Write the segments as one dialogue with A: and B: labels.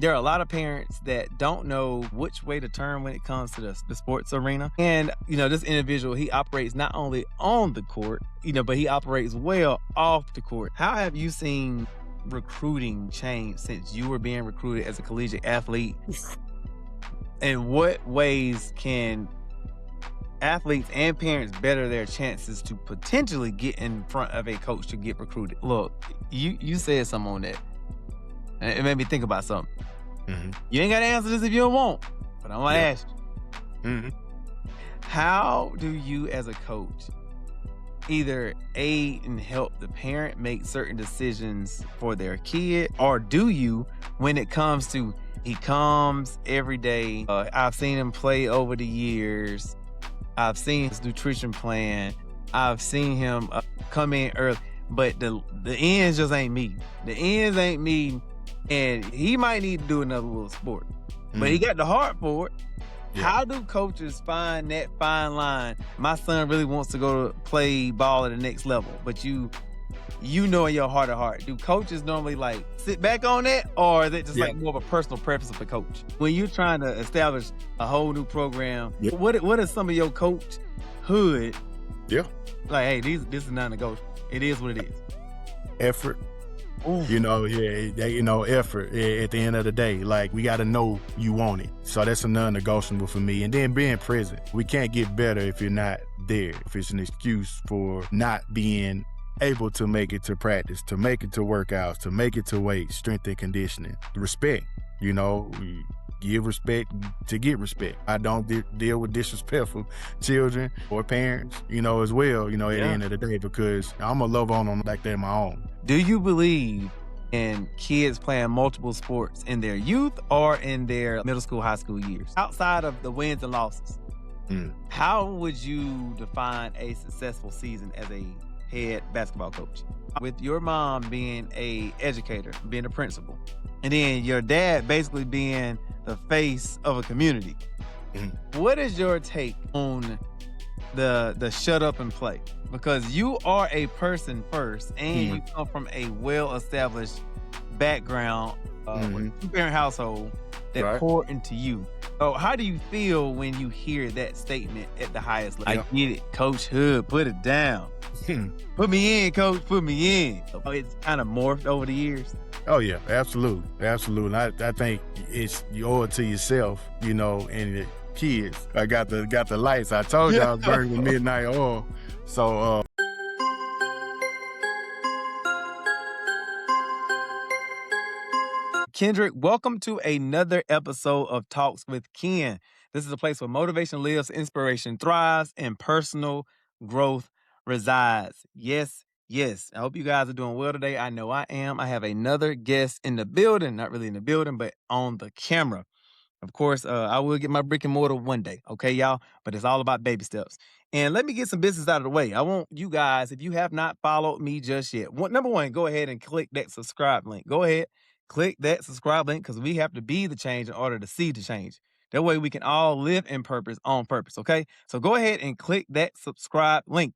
A: there are a lot of parents that don't know which way to turn when it comes to the sports arena. And, this individual, he operates not only on the court, but he operates well off the court. How have you seen recruiting change since you were being recruited as a collegiate athlete? And what ways can athletes and parents better their chances to potentially get in front of a coach to get recruited? Look, you said something on that. And it made me think about something. You ain't got to answer this if you don't want, but I'm going to ask you. How do you as a coach either aid and help the parent make certain decisions for their kid, or do you, when it comes to he comes every day, I've seen him play over the years, I've seen his nutrition plan, I've seen him come in early, but the ends just ain't meeting. The ends ain't meeting, and he might need to do another little sport, but he got the heart for it. Yeah. How do coaches find that fine line? My son really wants to go to play ball at the next level, but you know in your heart of heart, do coaches normally like sit back on that, or is it just like more of a personal preference of the coach? When you're trying to establish a whole new program, what is some of your coach hood?
B: Yeah.
A: Like, hey, this is non-negotiable. It is what it is.
B: Effort.
A: Ooh.
B: Effort at the end of the day. Like, we got to know you want it. So that's a non-negotiable for me. And then being present. We can't get better if you're not there. If it's an excuse for not being able to make it to practice, to make it to workouts, to make it to weight, strength and conditioning. Respect. Give respect to get respect. I don't deal with disrespectful children or parents, as well, at the end of the day, because I'm going to love on them like they're my own.
A: Do you believe in kids playing multiple sports in their youth or in their middle school, high school years? Outside of the wins and losses, how would you define a successful season as a head basketball coach? With your mom being a educator, being a principal, and then your dad basically being the face of a community. What is your take on the shut up and play? Because you are a person first, and you come from a well-established background with a two-parent household that poured into you. So how do you feel when you hear that statement at the highest level? I get it, Coach Hood, put it down. Put me in, coach, put me in. So it's kind of morphed over the years.
B: Oh yeah, absolutely. I think you owe it to yourself, and the kids. I got the lights. I told you I was burning the midnight oil. So
A: Kendrick, welcome to another episode of Talks with Ken. This is a place where motivation lives, inspiration thrives, and personal growth resides. Yes. I hope you guys are doing well today. I know I am. I have another guest in the building, not really in the building, but on the camera. Of course, I will get my brick and mortar one day, okay, y'all? But it's all about baby steps. And let me get some business out of the way. I want you guys, if you have not followed me just yet, number one, go ahead and click that subscribe link. Go ahead, click that subscribe link, because we have to be the change in order to see the change. That way we can all live in purpose, on purpose, okay? So go ahead and click that subscribe link.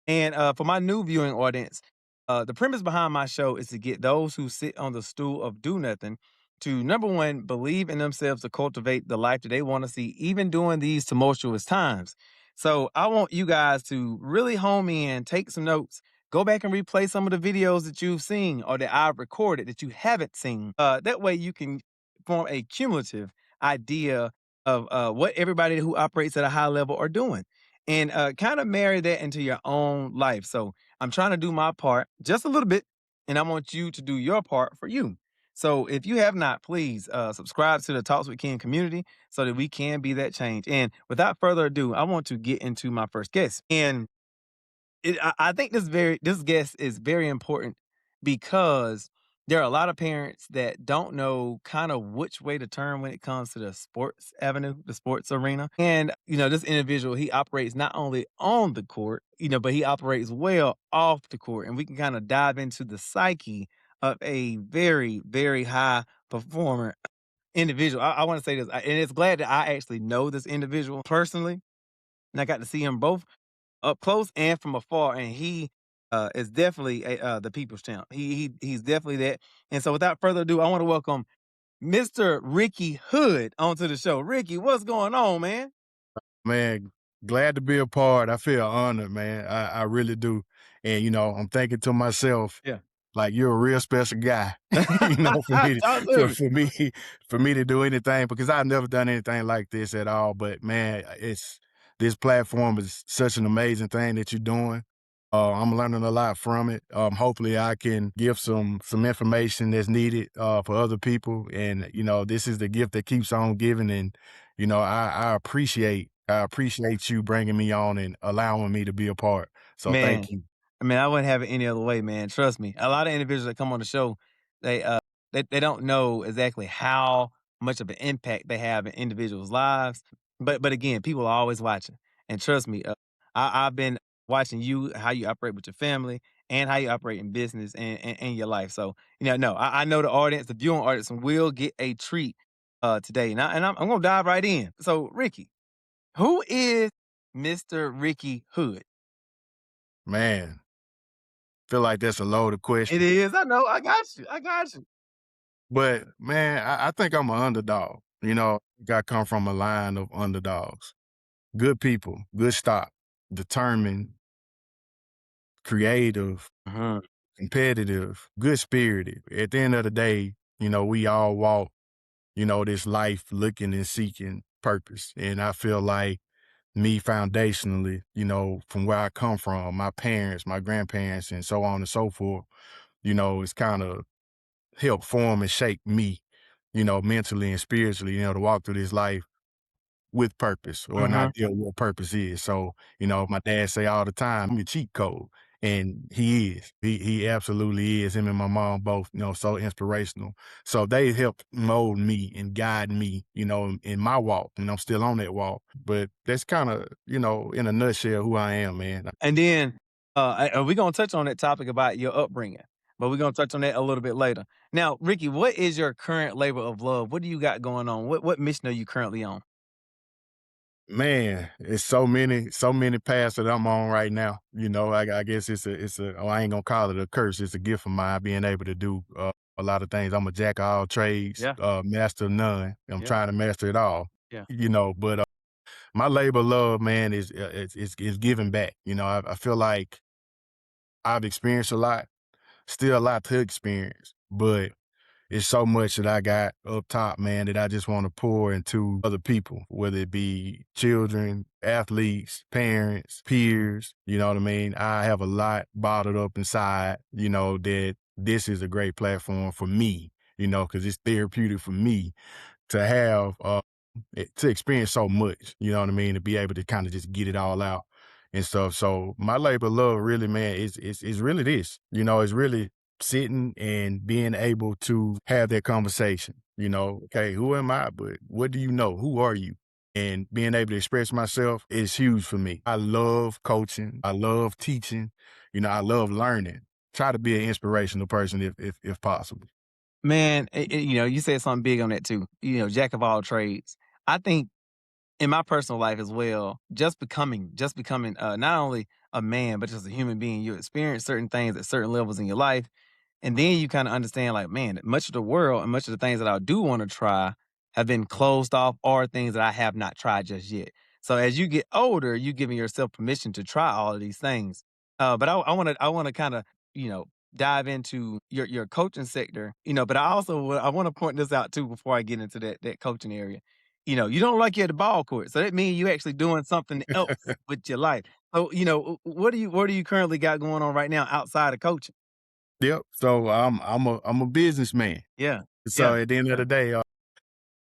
A: And for my new viewing audience, the premise behind my show is to get those who sit on the stool of do nothing to, number one, believe in themselves to cultivate the life that they want to see, even during these tumultuous times. So I want you guys to really home in, take some notes, go back and replay some of the videos that you've seen or that I've recorded that you haven't seen. That way you can form a cumulative idea of what everybody who operates at a high level are doing. And kind of marry that into your own life. So I'm trying to do my part just a little bit, and I want you to do your part for you. So if you have not, please subscribe to the Talks with Ken community so that we can be that change. And without further ado, I want to get into my first guest. And I think this guest is very important because there are a lot of parents that don't know kind of which way to turn when it comes to the sports avenue, the sports arena. And, this individual, he operates not only on the court, but he operates well off the court. And we can kind of dive into the psyche of a very, very high performer individual. I want to say this, and it's glad that I actually know this individual personally. And I got to see him both up close and from afar, and he is definitely the people's champ. He's definitely that. And so without further ado, I want to welcome Mr. Ricky Hood onto the show. Ricky, what's going on, man?
B: Man, glad to be a part. I feel honored, man. I really do. And I'm thinking to myself,
A: Yeah.
B: like you're a real special guy. For me
A: Talk to me.
B: for me to do anything because I've never done anything like this at all. But man, it's this platform is such an amazing thing that you're doing. I'm learning a lot from it. Hopefully, I can give some information that's needed for other people. And this is the gift that keeps on giving. And I appreciate you bringing me on and allowing me to be a part. So
A: Man,
B: thank you.
A: I wouldn't have it any other way, man. Trust me. A lot of individuals that come on the show, they they don't know exactly how much of an impact they have in individuals' lives. But again, people are always watching. And trust me, I've been watching you, how you operate with your family and how you operate in business and your life. So, no, I know the audience, the viewing audience will get a treat today. And I'm gonna dive right in. So, Ricky, who is Mr. Ricky Hood?
B: Man, feel like that's a loaded
A: It
B: question.
A: is. I know. I got you. I got you.
B: But man, I think I'm an underdog. I come from a line of underdogs. Good people, good stock, determined, creative,
A: Mhm.
B: competitive, good spirited. At the end of the day, we all walk, this life looking and seeking purpose. And I feel like me foundationally, from where I come from, my parents, my grandparents, and so on and so forth, it's kind of helped form and shape me, mentally and spiritually, to walk through this life with purpose or an
A: Mhm.
B: idea of what purpose is. So, my dad say all the time, I'm your cheat code. And he is. He absolutely is. Him and my mom both, so inspirational. So they helped mold me and guide me, in my walk. And I'm still on that walk. But that's kind of, in a nutshell who I am, man.
A: And then, we're gonna touch on that topic about your upbringing, but we're gonna touch on that a little bit later. Now, Ricky, what is your current labor of love? What do you got going on? What mission are you currently on?
B: Man, it's so many paths that I'm on right now. I guess oh, I ain't gonna call it a curse. It's a gift of mine being able to do a lot of things. I'm a jack of all trades,
A: Yeah.
B: master of none. I'm
A: Yeah.
B: trying to master it all.
A: Yeah.
B: But my labor of love, man, is giving back. I feel like I've experienced a lot, still a lot to experience, but it's so much that I got up top, man, that I just want to pour into other people, whether it be children, athletes, parents, peers. You know what I mean? I have a lot bottled up inside, that this is a great platform for me, because it's therapeutic for me to have to experience so much, you know what I mean, to be able to kind of just get it all out and stuff. So my labor of love really, man, is really this, it's really sitting and being able to have that conversation, okay, who am I? But what do you know? Who are you? And being able to express myself is huge for me. I love coaching. I love teaching. I love learning. Try to be an inspirational person if possible.
A: Man, you said something big on that too. Jack of all trades. I think in my personal life as well, just becoming not only a man, but just a human being, you experience certain things at certain levels in your life. And then you kind of understand, like, man, much of the world and much of the things that I do want to try have been closed off or things that I have not tried just yet. So as you get older, you giving yourself permission to try all of these things. But I want to kind of, you know, dive into your coaching sector, but I want to point this out too before I get into that coaching area. You don't like you at the ball court. So that means you actually doing something else with your life. So, what do you currently got going on right now outside of coaching?
B: Yep. So I'm a businessman.
A: Yeah.
B: So
A: Yeah.
B: at the end of
A: Yeah.
B: the day,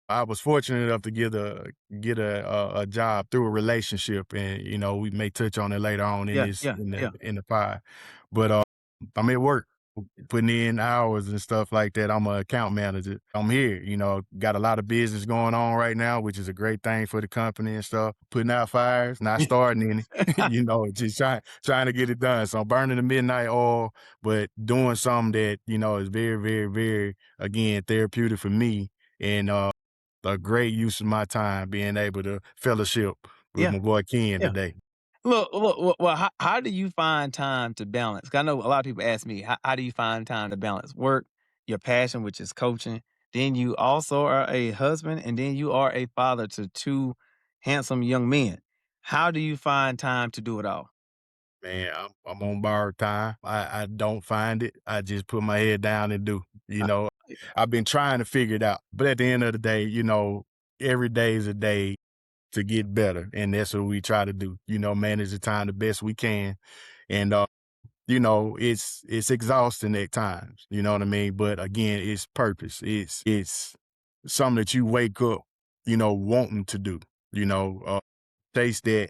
B: I was fortunate enough to get a job through a relationship, and we may touch on it later on in
A: Yeah.
B: this
A: Yeah. Yeah.
B: in the pie. But I'm at work, putting in hours and stuff like that. I'm an account manager. I'm here, got a lot of business going on right now, which is a great thing for the company and stuff. Putting out fires, not starting any, just trying to get it done. So I'm burning the midnight oil, but doing something that is very, very, very again therapeutic for me. And a great use of my time being able to fellowship with
A: Yeah.
B: my boy Ken
A: Yeah.
B: today.
A: Look, well, how do you find time to balance? 'Cause I know a lot of people ask me, how do you find time to balance work, your passion, which is coaching? then you also are a husband, and then you are a father to two handsome young men. How do you find time to do it all?
B: Man, I'm on borrowed time. I don't find it. I just put my head down and do. You
A: Uh,
B: know, I've been trying to figure it out, but at the end of the day, every day is a day to get better, and that's what we try to do. Manage the time the best we can, and it's exhausting at times. You know what I mean? But again, it's purpose. It's something that you wake up, wanting to do. You know, chase that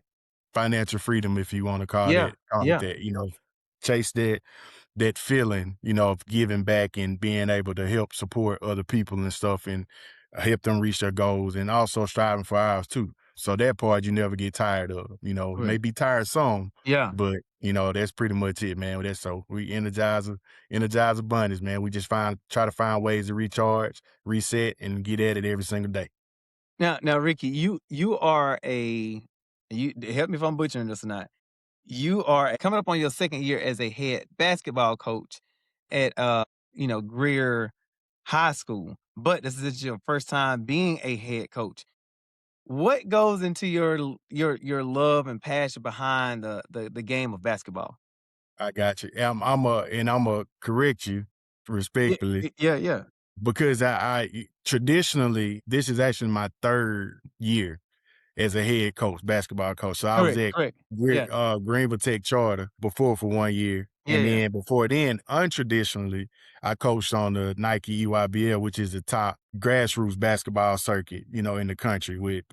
B: financial freedom, if you want to
A: yeah,
B: call it
A: yeah.
B: that. Chase that feeling, of giving back and being able to help support other people and stuff and help them reach their goals and also striving for ours too. So that part you never get tired of. It may
A: Right.
B: be tired some,
A: Yeah.
B: but that's pretty much it, man. That's so we energize abundance, man. We just try to find ways to recharge, reset, and get at it every single day.
A: Now, Ricky, you are you help me if I'm butchering this or not. You are coming up on your second year as a head basketball coach at Greer High School, but this is your first time being a head coach. What goes into your love and passion behind the game of basketball?
B: I got you. I'm a correct you
A: Yeah,
B: respectfully
A: yeah, yeah.
B: because I traditionally this is actually my third year as a head coach, basketball coach. So I was
A: Correct,
B: at
A: correct. Yeah,
B: Greenville Tech Charter before for 1 year.
A: yeah,
B: And
A: yeah.
B: then before then, untraditionally, I coached on the Nike EYBL, which is the top grassroots basketball circuit, in the country with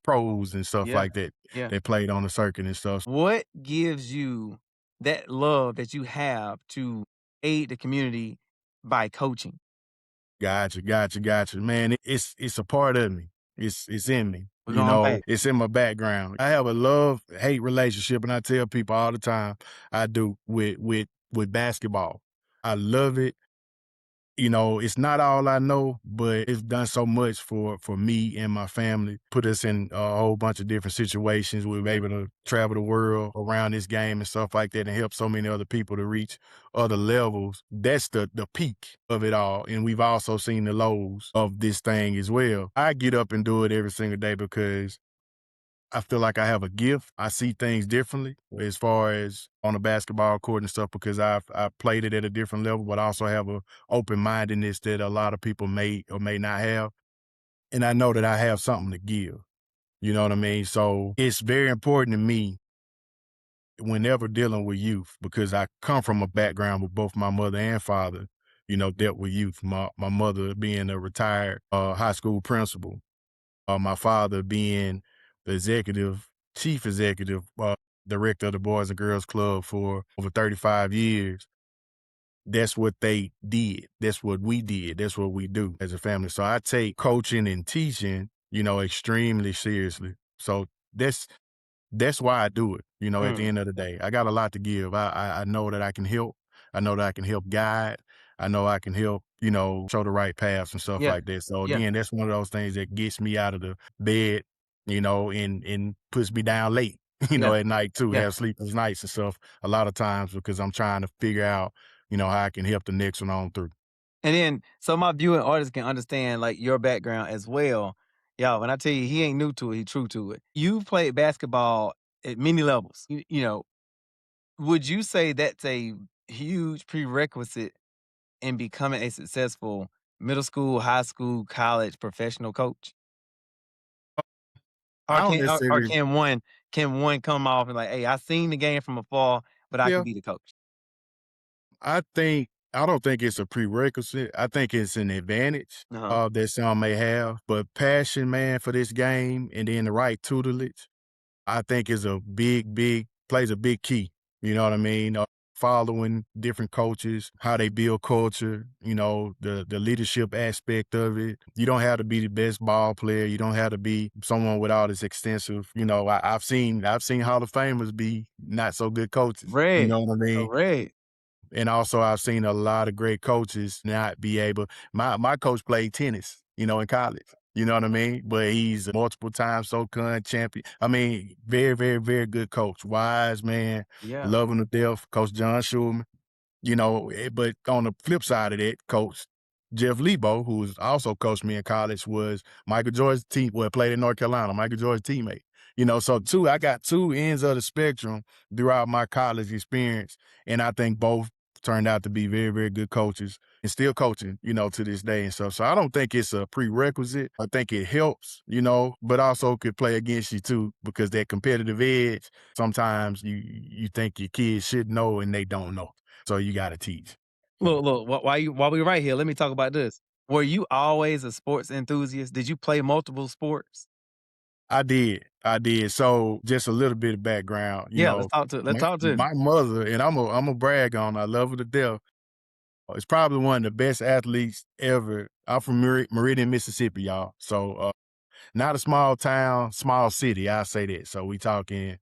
B: pros and stuff
A: Yeah,
B: like that
A: yeah.
B: that played on the circuit and stuff.
A: What gives you that love that you have to aid the community by coaching?
B: Gotcha. Man, it's a part of me. It's in me.
A: We're gonna unpack.
B: It's in my background. I have a love-hate relationship, and I tell people all the time I do with basketball. I love it. It's not all I know, but it's done so much for me and my family. Put us in a whole bunch of different situations. We were able to travel the world around this game and stuff like that and help so many other people to reach other levels. That's the peak of it all. And we've also seen the lows of this thing as well. I get up and do it every single day because I feel like I have a gift. I see things differently as far as on the basketball court and stuff because I've played it at a different level, but I also have a open mindedness that a lot of people may or may not have. And I know that I have something to give. You know what I mean? So it's very important to me whenever dealing with youth because I come from a background with both my mother and father, dealt with youth. My mother being a retired high school principal, my father being the chief executive, director of the Boys and Girls Club for over 35 years. That's what they did. That's what we did. That's what we do as a family. So I take coaching and teaching, extremely seriously. So that's that's why I do it, at the
A: Mm,
B: end of the day. I got a lot to give. I know that I can help. I know that I can help guide. I know I can help, show the right paths and stuff
A: yeah,
B: like that. So
A: yeah,
B: again, that's one of those things that gets me out of the bed, and puts me down late,
A: yeah,
B: at night too,
A: yeah.
B: have sleepless nights and stuff a lot of times because I'm trying to figure out, how I can help the next one on through.
A: And then so my viewing audience can understand like your background as well. Yeah, when I tell you he ain't new to it, he true to it. You've played basketball at many levels. Would you say that's a huge prerequisite in becoming a successful middle school, high school, college, professional coach?
B: I
A: Or
B: don't
A: or
B: necessarily
A: can one come off and like, hey, I seen the game from afar, but I can
B: yeah.
A: be the coach?
B: I don't think it's a prerequisite. I think it's an advantage
A: Uh-huh.
B: that some may have, but passion, man, for this game and then the right tutelage, I think is a big plays a big key. You know what I mean? Following different coaches, how they build culture, the leadership aspect of it. You don't have to be the best ball player. You don't have to be someone with all this extensive, I've seen Hall of Famers be not so good coaches. You
A: Red.
B: know what I mean?
A: Red.
B: And also I've seen a lot of great coaches not be able my coach played tennis, in college. You know what I mean? But he's a multiple time SoCon champion. I mean, very, very, very good coach. Wise man,
A: Yeah.
B: love him to death, Coach John Schulman. But on the flip side of that, coach, Jeff Lebo, who's also coached me in college, was Michael Jordan's team, well, played in North Carolina, Michael Jordan's teammate. So I got two ends of the spectrum throughout my college experience. And I think both turned out to be very, very good coaches and still coaching, to this day and stuff. So I don't think it's a prerequisite. I think it helps, but also could play against you too, because that competitive edge, sometimes you think your kids should know and they don't know. So you got to teach.
A: Look, while we right here, let me talk about this. Were you always a sports enthusiast? Did you play multiple sports?
B: I did. I did. So just a little bit of background,
A: Yeah, let's
B: my
A: talk to me.
B: my mother, and I'm a brag on her, I love her to death. Is probably one of the best athletes ever. I'm from Meridian, Mississippi, y'all. So not a small town, small city, I say that. So we talking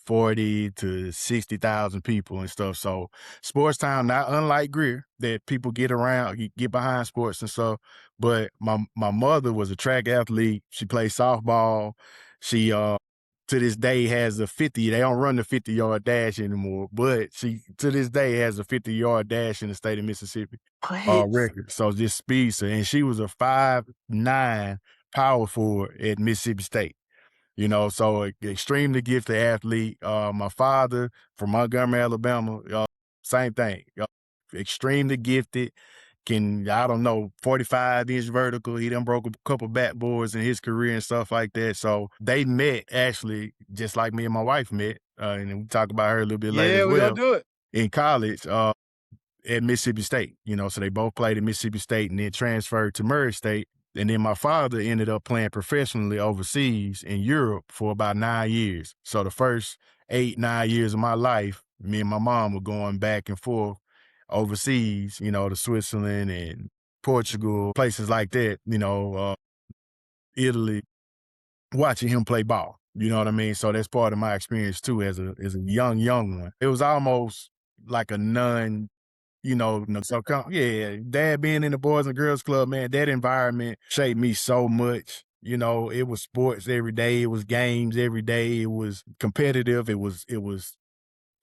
B: 40 to 60,000 people and stuff. So sports town, not unlike Greer, that people get around, get behind sports and stuff. But my mother was a track athlete. She played softball. She to this day has a 50. They don't run the 50-yard dash anymore, but she to this day has a 50-yard dash in the state of Mississippi
A: What?
B: record. So just speeds her. And she was a 5'9" power forward at Mississippi State. So extremely gifted athlete. My father from Montgomery, Alabama, same thing. Extremely gifted. I don't know, 45-inch vertical. He done broke a couple backboards in his career and stuff like that. So they met actually just like me and my wife met. And we talk about her a little bit later
A: Yeah,
B: as
A: we gonna
B: well
A: do it.
B: in college. At Mississippi State, so they both played at Mississippi State and then transferred to Murray State. And then my father ended up playing professionally overseas in Europe for about 9 years. So the first 8, 9 years of my life, me and my mom were going back and forth overseas, to Switzerland and Portugal, places like that, Italy, watching him play ball. You know what I mean? So that's part of my experience too as a young one. It was almost like a nun, no, so yeah, dad being in the Boys and Girls Club, man, that environment shaped me so much. It was sports every day. It was games every day. It was competitive. It was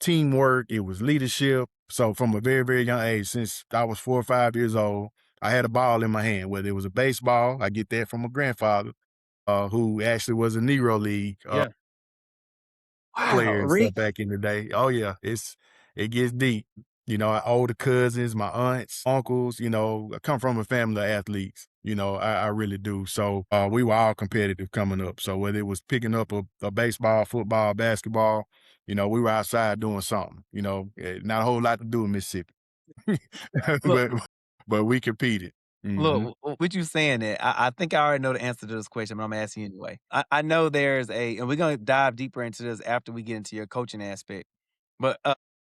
B: teamwork. It was leadership. So from a very, very young age, since I was 4 or 5 years old, I had a ball in my hand, whether it was a baseball, I get that from my grandfather, who actually was a Negro League
A: Yeah. Wow,
B: player and stuff back in the day. Oh yeah, it gets deep. Older cousins, my aunts, uncles. I come from a family of athletes. I really do. So we were all competitive coming up. So whether it was picking up a baseball, football, basketball, we were outside doing something. Not a whole lot to do in Mississippi,
A: look,
B: but we competed. Hmm.
A: with you saying that, I think I already know the answer to this question, but I'm asking you anyway. I know there's and we're gonna dive deeper into this after we get into your coaching aspect. But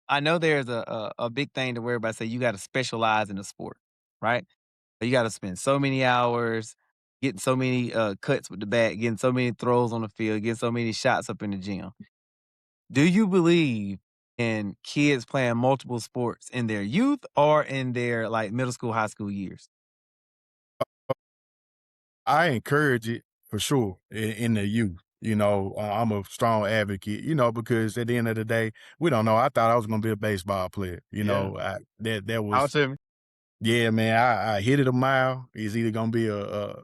A: I know there's a big thing to where everybody say you got to specialize in the sport, right? You got to spend so many hours getting so many cuts with the bat, getting so many throws on the field, getting so many shots up in the gym. Do you believe in kids playing multiple sports in their youth or in their like middle school, high school years?
B: I encourage it for sure in the youth. I'm a strong advocate, because at the end of the day, we don't know. I thought I was going to be a baseball player.
A: Yeah.
B: That
A: Talk
B: was
A: to me.
B: yeah, man, I hit it a mile. It's either gonna be a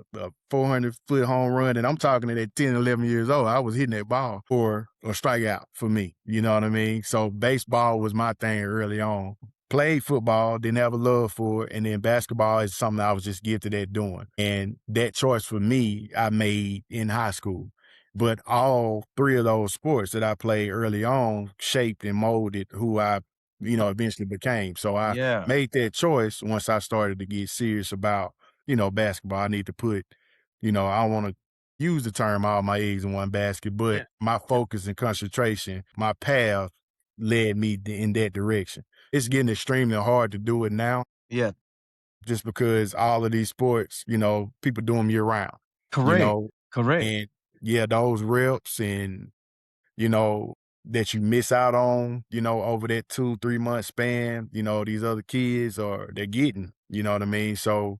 B: 400-foot home run, and I'm talking at 10, 11 years old. I was hitting that ball or a strikeout for me. You know what I mean? So baseball was my thing early on. Played football, didn't have a love for it, and then basketball is something I was just gifted at doing. And that choice for me, I made in high school. But all three of those sports that I played early on shaped and molded who I, eventually became. So I
A: Yeah.
B: made that choice once I started to get serious about, basketball. I need to put, I don't want to use the term all my eggs in one basket, but
A: Yeah.
B: my focus and concentration, my path led me in that direction. It's getting extremely hard to do it now
A: Yeah.
B: just because all of these sports, people do them year round, you
A: Correct.
B: know,
A: Correct.
B: and yeah, those reps and you know, that you miss out on, over that 2, 3 month span, these other kids are they're getting, you know what I mean? So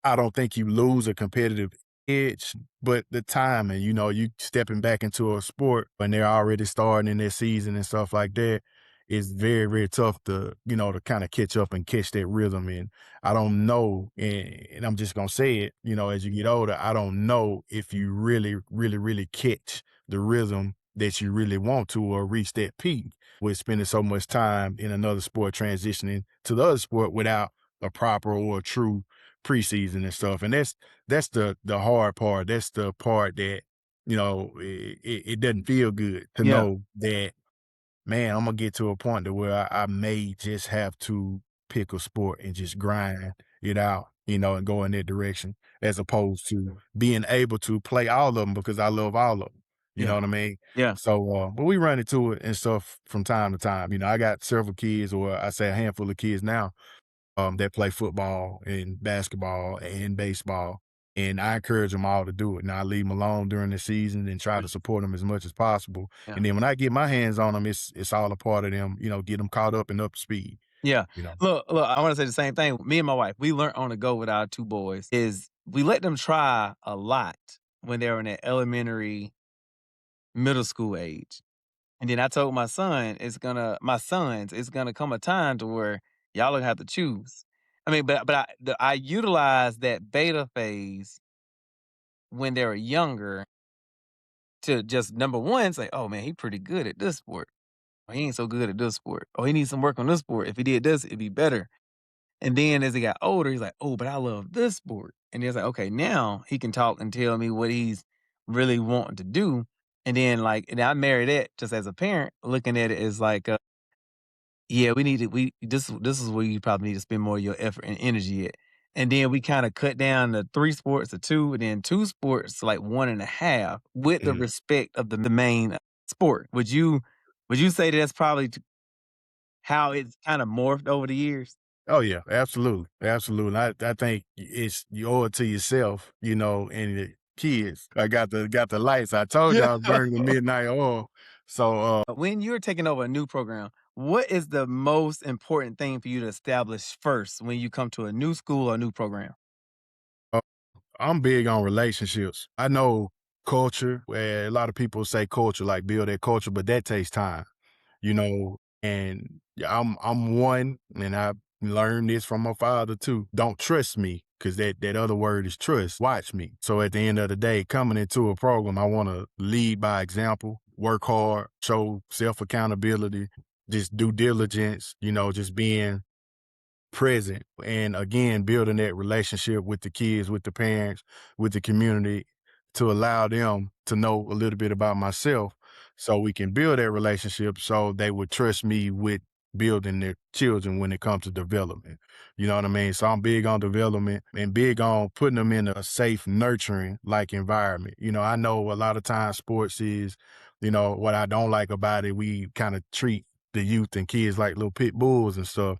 B: I don't think you lose a competitive edge, but the timing, you stepping back into a sport when they're already starting in their season and stuff like that, it's very, very tough to, to kind of catch up and catch that rhythm. And I don't know, and I'm just gonna say it, as you get older, I don't know if you really, really, really catch the rhythm that you really want to or reach that peak with spending so much time in another sport transitioning to the other sport without a proper or a true preseason and stuff. And that's the hard part. That's the part that, it doesn't feel good to
A: Yeah,
B: know that, man, I'm gonna get to a point to where I may just have to pick a sport and just grind it out, and go in that direction, as opposed to being able to play all of them because I love all of them. You know
A: yeah,
B: what I mean?
A: yeah,
B: So, but we run into it and stuff from time to time. I got several kids, or I say a handful of kids now, that play football and basketball and baseball. And I encourage them all to do it. Now I leave them alone during the season and try to support them as much as possible.
A: yeah.
B: And then when I get my hands on them, it's all a part of them, get them caught up and up to speed,
A: Yeah.
B: you know.
A: Look, I wanna say the same thing. Me and my wife, we learned on the go with our 2 boys is we let them try a lot when they were in that elementary, middle school age. And then I told my sons, it's gonna come a time to where y'all are gonna have to choose. I mean, I utilize that beta phase when they were younger to just, number 1, say, "Oh, man, he pretty good at this sport. Or he ain't so good at this sport. Oh, he needs some work on this sport. If he did this, it'd be better." And then as he got older, he's like, "Oh, but I love this sport." And he's like, "Okay, now he can talk and tell me what he's really wanting to do." And I marry that just as a parent, looking at it as like, yeah, we need to we this is where you probably need to spend more of your effort and energy at. And then we kinda cut down the 3 sports to 2, and then 2 sports to like 1.5 with the
B: Mhm.
A: respect of the main sport. Would you say that that's probably how it's kinda morphed over the years?
B: Oh yeah, absolutely. Absolutely. I think you owe it to yourself, and the kids. I got the lights. I told you
A: Yeah.
B: I was burning the midnight oil. So
A: When you're taking over a new program, what is the most important thing for you to establish first when you come to a new school or new program?
B: uh, I'm big on relationships. I know culture, where a lot of people say culture, like build that culture, but that takes time, and yeah, I'm one, and I learned this from my father too. Don't trust me, because that other word is trust. Watch me. So at the end of the day, coming into a program, I want to lead by example, work hard, show self accountability, just due diligence, just being present, and again building that relationship with the kids, with the parents, with the community, to allow them to know a little bit about myself, so we can build that relationship so they would trust me with building their children when it comes to development. You know what I mean? So I'm big on development and big on putting them in a safe, nurturing like environment. I know a lot of times sports is, what I don't like about it, we kind of treat the youth and kids like little pit bulls and stuff.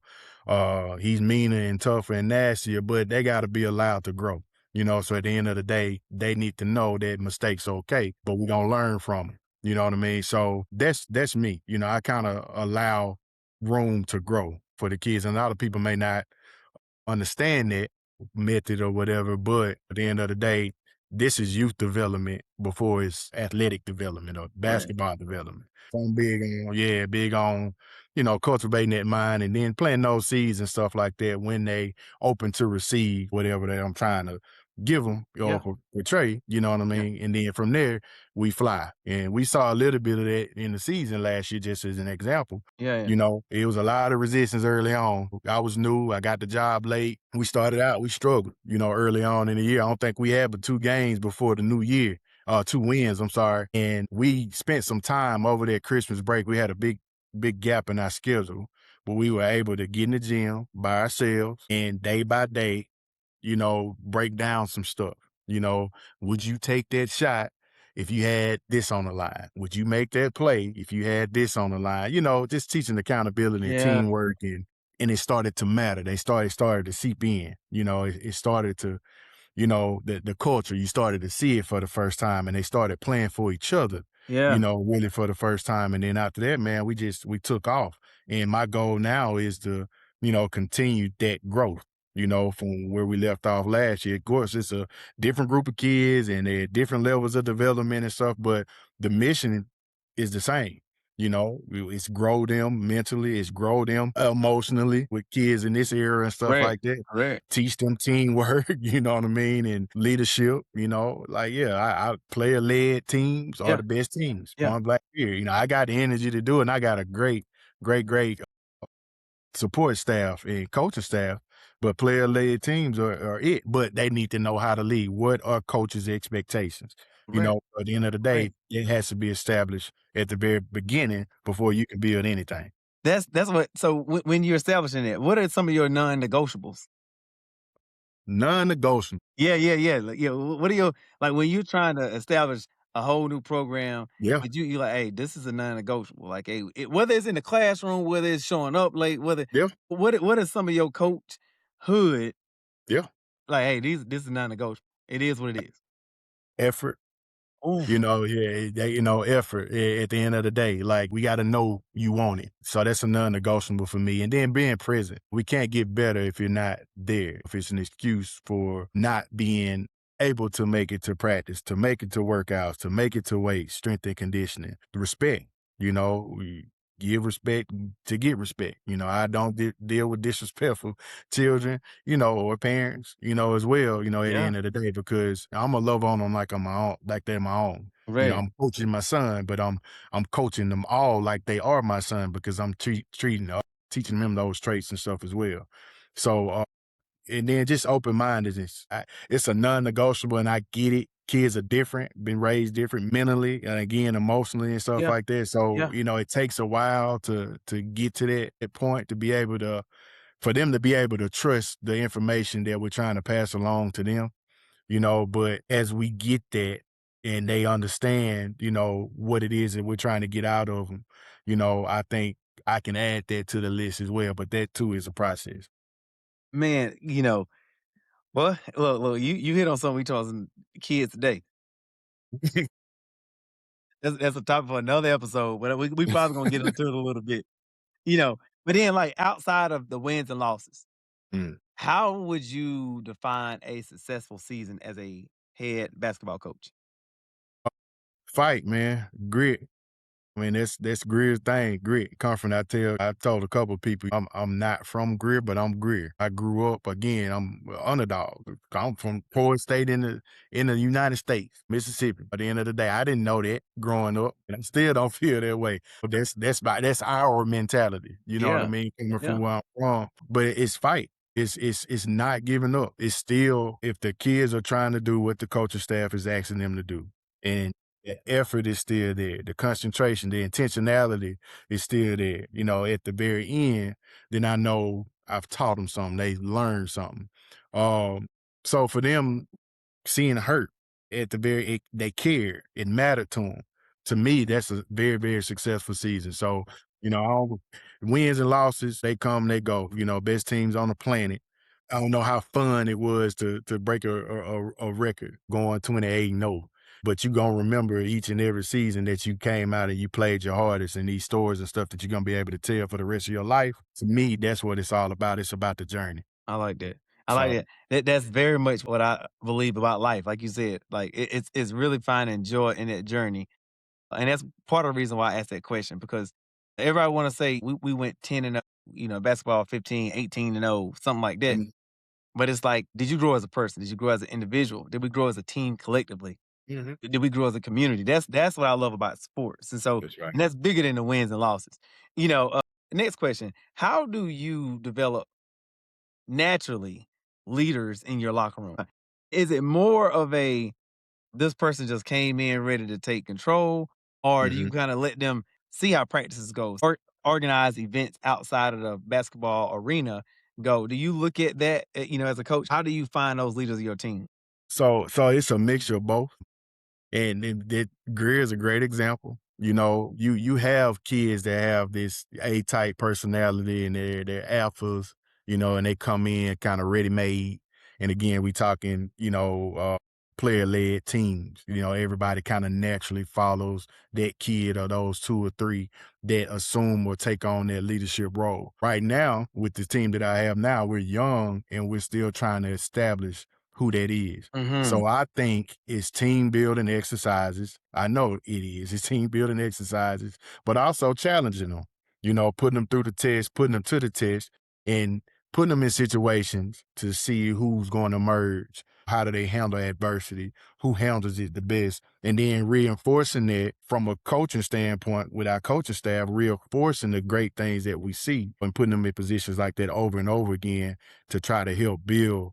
B: He's meaner and tougher and nastier, but they got to be allowed to grow. So at the end of the day, they need to know that mistakes are okay, but we gonna learn from it. You know what I mean? So that's me. I kind of allow room to grow for the kids, and a lot of people may not understand that method or whatever. But at the end of the day, this is youth development before it's athletic development or
A: Right.
B: basketball development. So I'm big on, cultivating that mind and then planting those seeds and stuff like that when they open to receive whatever that I'm trying to give them or
A: Yeah.
B: portray, you know what I
A: Yeah.
B: mean? And then from there, we fly. And we saw a little bit of that in the season last year, just as an example.
A: Yeah. Yeah.
B: It was a lot of resistance early on. I was new. I got the job late. We started out, we struggled, early on in the year. I don't think we had but 2 games before the new year, 2 wins, I'm sorry. And we spent some time over that Christmas break. We had a big gap in our schedule, but we were able to get in the gym by ourselves and day by day, break down some stuff. You know, would you take that shot if you had this on the line? Would you make that play if you had this on the line? Just teaching accountability and
A: Yeah.
B: teamwork, and it started to matter. They started to seep in. It started to, the culture, you started to see it for the first time, and they started playing for each other,
A: Yeah.
B: really for the first time. And then after that, man, we took off. And my goal now is to, continue that growth, from where we left off last year. Of course, it's a different group of kids and they're different levels of development and stuff, but the mission is the same. It's grow them mentally, it's grow them emotionally with kids in this era and stuff
A: Correct.
B: like that.
A: Correct.
B: Teach them teamwork, you know what I mean, and leadership. Like yeah, I player led teams are
A: Yeah.
B: the best teams.
A: Yeah.
B: Point blank here. I got the energy to do it, and I got a great support staff and coaching staff, but player-led teams are it. But they need to know how to lead. What are coaches' expectations?
A: Correct.
B: At the end of the
A: Correct.
B: day, it has to be established at the very beginning before you can build anything.
A: That's what. So when you're establishing it, what are some of your non-negotiables?
B: Non-negotiable.
A: Yeah, yeah, yeah. Like, yeah. What are your like when you're trying to establish a whole new program?
B: Yeah,
A: Did you like, hey, this is a non-negotiable. Like, hey, whether it's in the classroom, whether it's showing up late, whether
B: yeah,
A: what is some of your coach hood
B: yeah.
A: like? Hey, this is non-negotiable. It is what it is.
B: Effort.
A: Oof.
B: Yeah, effort at the end of the day. Like, we got to know you want it. So that's a non negotiable for me. And then being present. We can't get better if you're not there. If it's an excuse for not being able to make it to practice, to make it to workouts, to make it to weight, strength and conditioning. Respect. We give respect to get respect. I don't deal with disrespectful children, or parents, as well, at the
A: Yeah.
B: end of the day, because I'm gonna love on them like I'm my own, like they're my own.
A: Right.
B: I'm coaching my son, but I'm coaching them all like they are my son because I'm treating teaching them those traits and stuff as well. So and then just open-mindedness. It's a non-negotiable, and I get it. Kids are different, been raised different mentally and again emotionally and stuff
A: Yeah.
B: like that. So,
A: Yeah.
B: it takes a while to get to that point to be able to for them to be able to trust the information that we're trying to pass along to them, but as we get that and they understand, what it is that we're trying to get out of them, I think I can add that to the list as well, but that too is a process.
A: Man, well, look, you hit on something we told some kids today. That's a topic for another episode, but we probably gonna get into it a little bit. You know, but then like outside of the wins and losses,
B: Mm.
A: how would you define a successful season as a head basketball coach?
B: Fight, man. Grit. I mean, that's Greer's thing. Grit. Come from I told a couple of people I'm not from Greer, but I'm Greer. I grew up again. I'm a underdog. I'm from poor state in the United States, Mississippi. At the end of the day, I didn't know that growing up, and I still don't feel that way. But that's our mentality. You know what I
A: Yeah,
B: mean? Coming from
A: yeah.
B: where I'm from, but it's fight. It's not giving up. It's still if the kids are trying to do what the coaching staff is asking them to do, and the effort is still there. The concentration, the intentionality is still there. At the very end, then I know I've taught them something. They learned something. Um, so for them, seeing hurt at the they cared. It mattered to them. To me, that's a very, very successful season. So, all wins and losses, they come, they go. Best teams on the planet. I don't know how fun it was to break a record going 28-0, but you gonna remember each and every season that you came out and you played your hardest and these stories and stuff that you're gonna be able to tell for the rest of your life. To me, that's what it's all about. It's about the journey.
A: I like that. I like
B: So
A: that. That's very much what I believe about life. Like you said, like it's really finding joy in that journey. And that's part of the reason why I asked that question because everybody want to say we went 10 and 0, basketball 15, 18 and 0, something like that.
B: mm,
A: But it's like, did you grow as a person? Did you grow as an individual? Did we grow as a team collectively?
B: mhm,
A: Did we grow as a community? That's what I love about sports.
B: that's right.
A: And that's bigger than the wins and losses. Next question. How do you develop naturally leaders in your locker room? Is it more of a this person just came in ready to take control, or do you
B: Mhm.
A: kind of let them see how practices goes or organize events outside of the basketball arena go? Do you look at that, as a coach? How do you find those leaders of your team?
B: So it's a mixture of both. And that Greer is a great example. You have kids that have this A-type personality and they're alphas, and they come in kind of ready-made. And again, we talking, player-led teams. Everybody kind of naturally follows that kid or those two or three that assume or take on that leadership role. Right now, with the team that I have now, we're young and we're still trying to establish who that is.
A: Mhm.
B: So I think it's team building exercises. I know it is. It's team building exercises, but also challenging them, putting them through the test, putting them to the test, and putting them in situations to see who's going to merge. How do they handle adversity? Who handles it the best? And then reinforcing that from a coaching standpoint with our coaching staff, reinforcing the great things that we see and putting them in positions like that over and over again to try to help build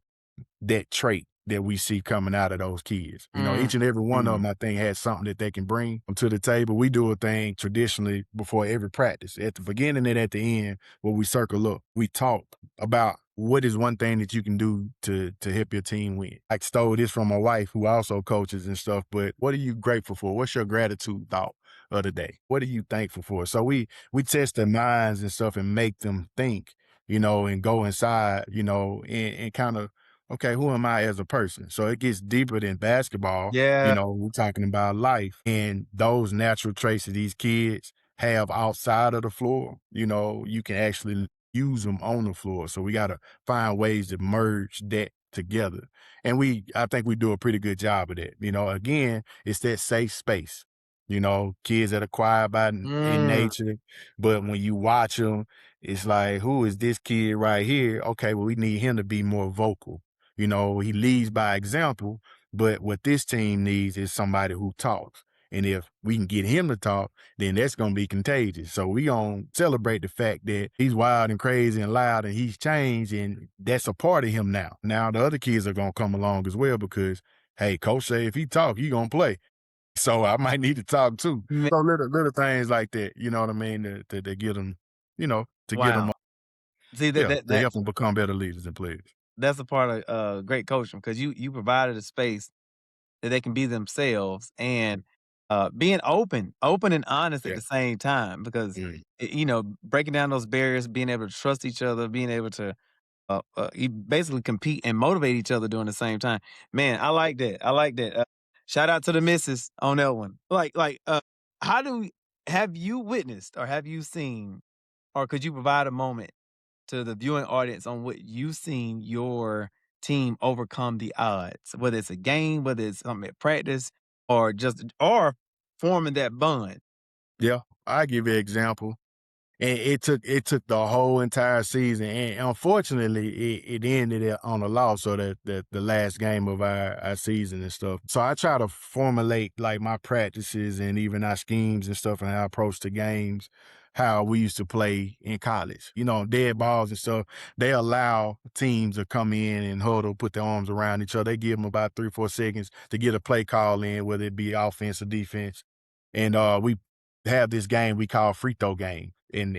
B: that trait that we see coming out of those kids. Each and every one of
A: Mm.
B: them, I think, has something that they can bring to the table. We do a thing traditionally before every practice, at the beginning and at the end, where we circle up. We talk about what is one thing that you can do to help your team win. I stole this from my wife, who also coaches and stuff, but what are you grateful for? What's your gratitude thought of the day? What are you thankful for? So we test their minds and stuff and make them think, and go inside, and kind of okay, who am I as a person? So it gets deeper than basketball.
A: Yeah.
B: We're talking about life and those natural traits that these kids have outside of the floor. You can actually use them on the floor. So we got to find ways to merge that together. And I think we do a pretty good job of that. Again, it's that safe space. Kids that are quiet in
A: Mm.
B: nature, but when you watch them, it's like, who is this kid right here? Okay, well, we need him to be more vocal. He leads by example, but what this team needs is somebody who talks. And if we can get him to talk, then that's going to be contagious. So we going to celebrate the fact that he's wild and crazy and loud and he's changed, and that's a part of him now. Now the other kids are going to come along as well because, hey, coach say if he talk, he going to play. So I might need to talk too.
A: Ma
B: So little things like that, you know what I mean, to get them, to get them,
A: Wow. See, that
B: yeah,
A: that
B: to
A: that
B: help them become better leaders and players.
A: that's a part of, great coaching because you provided a space that they can be themselves and, being open and honest at
B: Yeah.
A: the same time because,
B: Mm.
A: breaking down those barriers, being able to trust each other, being able to, you basically compete and motivate each other during the same time. Man, I like that. I like that. Shout out to the missus on that one. How do have you witnessed or have you seen, or could you provide a moment to the viewing audience on what you've seen your team overcome the odds, whether it's a game, whether it's something at practice, or forming that bond?
B: Yeah, I give you an example. And it took the whole entire season, and unfortunately, it ended on a loss, so that the last game of our season and stuff. So I try to formulate like my practices and even our schemes and stuff and how I approach the games, how we used to play in college. Dead balls and stuff. They allow teams to come in and huddle, put their arms around each other. They give them about 3 or 4 seconds to get a play call in, whether it be offense or defense. And we have this game we call free throw game in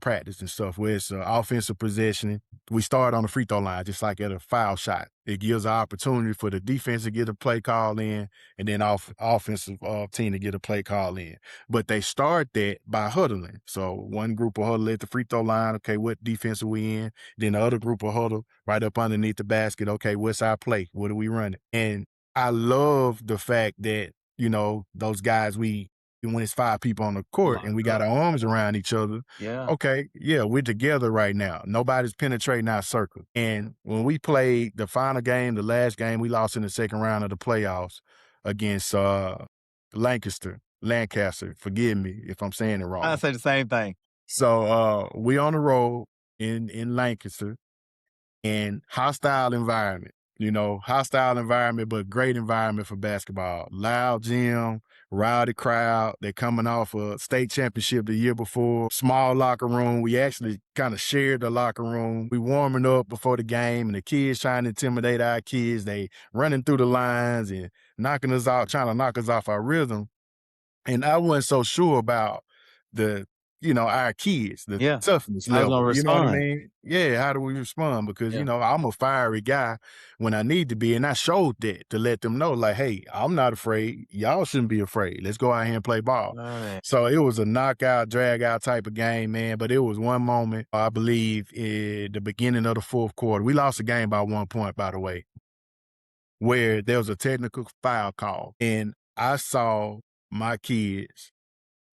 B: practice and stuff, where it's offensive possession. We start on the free throw line, just like at a foul shot. It gives an opportunity for the defense to get a play call in, and then offensive team to get a play call in. But they start that by huddling. So one group will huddle at the free throw line. Okay, what defense are we in? Then the other group will huddle right up underneath the basket. Okay, what's our play? What are we running? And I love the fact that those guys when it's 5 people on the court and we
A: Locked
B: got
A: up.
B: our arms around each other,
A: Yeah.
B: okay, yeah, we're together right now. Nobody's penetrating our circle. And when we played the final game, the last game, we lost in the second round of the playoffs against Lancaster. Forgive me if I'm saying it
A: I
B: wrong.
A: say the same thing.
B: So we on the road in Lancaster, and hostile environment, but great environment for basketball. Loud gym, rowdy crowd. They're coming off a state championship the year before. Small locker room. We actually kind of shared the locker room. We warming up before the game, and the kids trying to intimidate our kids. They running through the lines and knocking us out, trying to knock us off our rhythm. And I wasn't so sure about the, our kids, the
A: Yeah.
B: toughness
A: I was gonna
B: level. You know what I
A: respond.
B: mean? Yeah, how do we respond? Because,
A: Yeah.
B: I'm a fiery guy when I need to be. And I showed that to let them know, like, hey, I'm not afraid. Y'all shouldn't be afraid. Let's go out here and play ball.
A: Love it.
B: So it was a knockout, drag out type of game, man. But it was one moment, I believe, at the beginning of the fourth quarter. We lost the game by 1 point, by the way, where there was a technical foul call. And I saw my kids,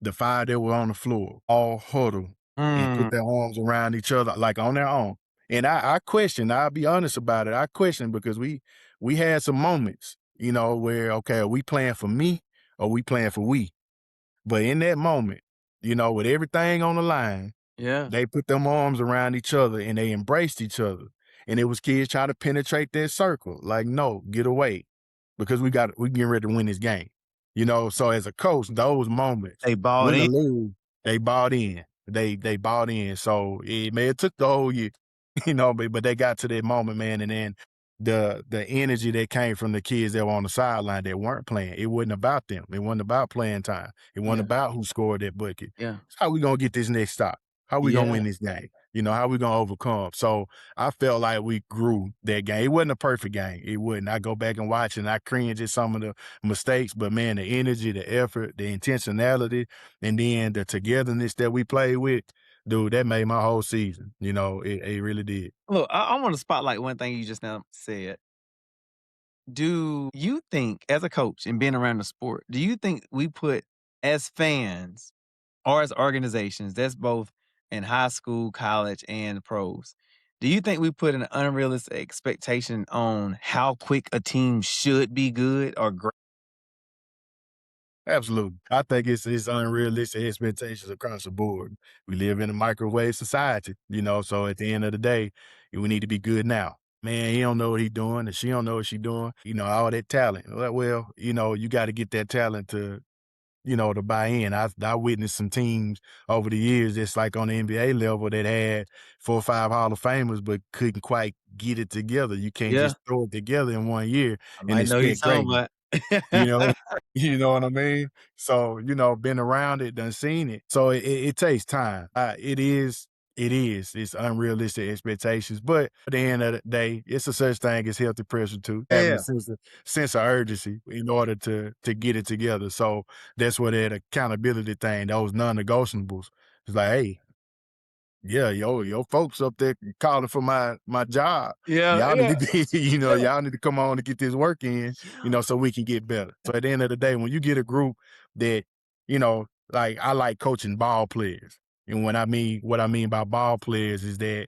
B: the 5 that were on the floor, all huddle and put
A: Mm.
B: their arms around each other like on their own. And I questioned, I'll be honest about it. I questioned because we had some moments, where, okay, are we playing for me or we playing for we? But in that moment, with everything on the line,
A: Yeah.
B: they put them arms around each other and they embraced each other. And it was kids trying to penetrate that circle. Like, no, get away. Because we getting ready to win this game. So as a coach, those moments,
A: They bought
B: win or
A: in.
B: lose, they bought in. They bought in. So it took the whole year, but they got to that moment, man. And then the energy that came from the kids that were on the sideline that weren't playing, it wasn't about them. It wasn't about playing time. It wasn't
A: Yeah.
B: about who scored that bucket.
A: Yeah.
B: It's how we gonna get this next stop? How we gonna
A: Yeah.
B: win this game? How we gonna overcome? So I felt like we grew that game. It wasn't a perfect game. It wasn't. I go back and watch and I cringe at some of the mistakes, but man, the energy, the effort, the intentionality, and then the togetherness that we played with, dude, that made my whole season. It really did.
A: Look, I want to spotlight one thing you just now said. Do you think, as a coach and being around the sport, do you think we put, as fans or as organizations, that's both in high school, college, and pros, do you think we put an unrealistic expectation on how quick a team should be good or great?
B: Absolutely. I think it's unrealistic expectations across the board. We live in a microwave society, so at the end of the day, we need to be good now. Man, he don't know what he doing, and she don't know what she doing. All that talent. Well, you got to get that talent to buy in. I witnessed some teams over the years that's like on the NBA level that had 4 or 5 Hall of Famers, but couldn't quite get it together. You can't
A: Yeah,
B: just throw it together in one year
A: I
B: and
A: might know who you're
B: expect
A: talking
B: greatness.
A: about.
B: You know, you know what I mean? So, been around it, done seen it. So it takes time. It's unrealistic expectations, but at the end of the day, it's a such thing as healthy pressure too, having a
A: Yeah.
B: sense of urgency in order to get it together. So that's where that accountability thing, those non-negotiables, it's like, hey, yeah, your folks up there calling for my job.
A: Yeah,
B: Y'all need
A: yeah,
B: to be,
A: yeah,
B: y'all need to come on and get this work in,
A: yeah.
B: so we can get better. So at the end of the day, when you get a group that, like I like coaching ball players. And what I mean by ball players is that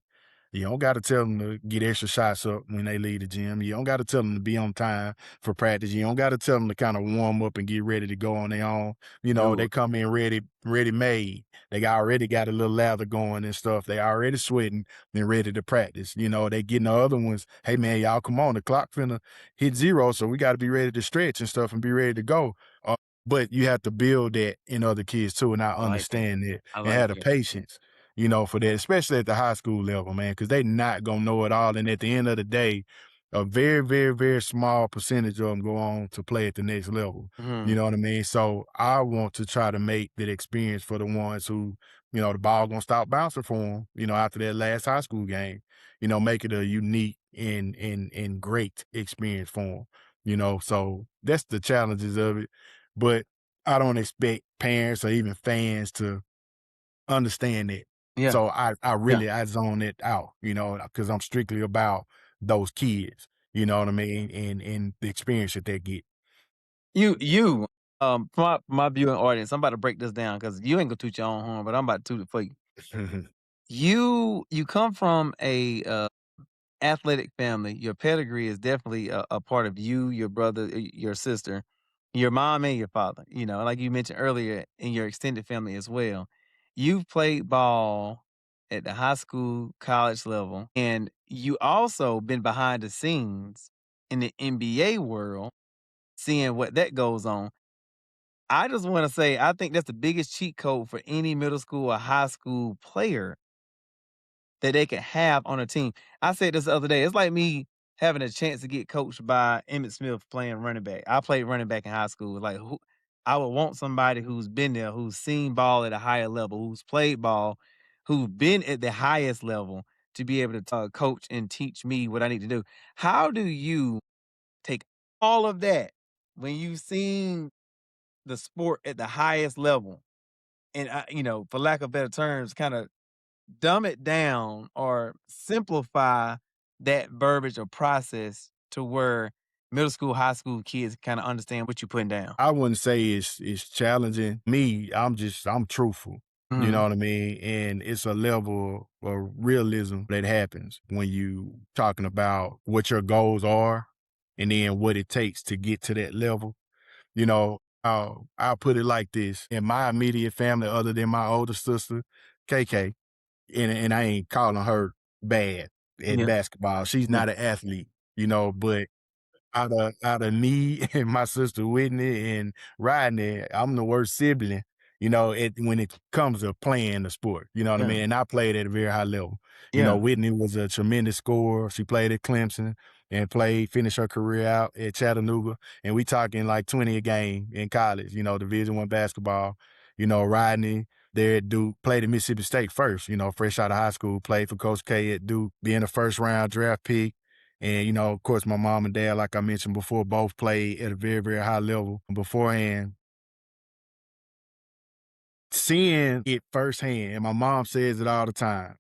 B: you don't got to tell them to get extra shots up when they leave the gym. You don't got to tell them to be on time for practice. You don't got to tell them to kind of warm up and get ready to go on their own. They
A: No.
B: come in ready made. They already got a little lather going and stuff. They already sweating and ready to practice. They getting the other ones. Hey man, y'all come on. The clock finna hit 0, so we got to be ready to stretch and stuff and be ready to go. But you have to build that in other kids too, and I
A: I like that.
B: understand that
A: I
B: and
A: like
B: have the
A: it.
B: patience, for that, especially at the high school level, man, because they not gonna know it all. And at the end of the day, a very, very, very small percentage of them go on to play at the next level. You
A: Mhm.
B: know what I mean? So I want to try to make that experience for the ones who, the ball gonna stop bouncing for them, after that last high school game, make it a unique and great experience for them, so that's the challenges of it. But I don't expect parents or even fans to understand it.
A: Yeah,
B: So I
A: yeah.
B: really I zone it out, because I'm strictly about those kids, you know what I mean, and the experience that they get.
A: For my viewing audience, I'm about to break this down because you ain't gonna toot your own horn, but I'm about to toot it for you. You come from a athletic family. Your pedigree is definitely a part of you, your brother, your sister, your mom, and your father. Like you mentioned earlier, in your extended family as well. You've played ball at the high school, college level, and you also been behind the scenes in the NBA world, seeing what that goes on. I just want to say, I think that's the biggest cheat code for any middle school or high school player that they could have on a team. I said this the other day. It's like me having a chance to get coached by Emmitt Smith playing running back. I played running back in high school. Like I would want somebody who's been there, who's seen ball at a higher level, who's played ball, who's been at the highest level to be able to coach and teach me what I need to do. How do you take all of that when you've seen the sport at the highest level and, for lack of better terms, kind of dumb it down or simplify that verbiage or process to where middle school, high school kids kind of understand what you're putting down?
B: I wouldn't say it's challenging. Me, I'm truthful. You know
A: Mhm.
B: what I mean? And it's a level of realism that happens when you talking about what your goals are and then what it takes to get to that level. I'll put it like this. In my immediate family, other than my older sister, KK, and I ain't calling her bad at
A: Yeah.
B: basketball. She's
A: Yeah.
B: not an athlete, but out of me and my sister Whitney and Rodney, I'm the worst sibling, when it comes to playing the sport. You know what I
A: Yeah.
B: mean? And I played at a very high level.
A: Yeah.
B: Whitney was a tremendous scorer. She played at Clemson and finished her career out at Chattanooga. And we talking like 20 a game in college, Division I basketball. Rodney there at Duke, played at Mississippi State first, fresh out of high school, played for Coach K at Duke, being a first round draft pick. And, of course, my mom and dad, like I mentioned before, both played at a very, very high level beforehand. Seeing it firsthand, and my mom says it all the time,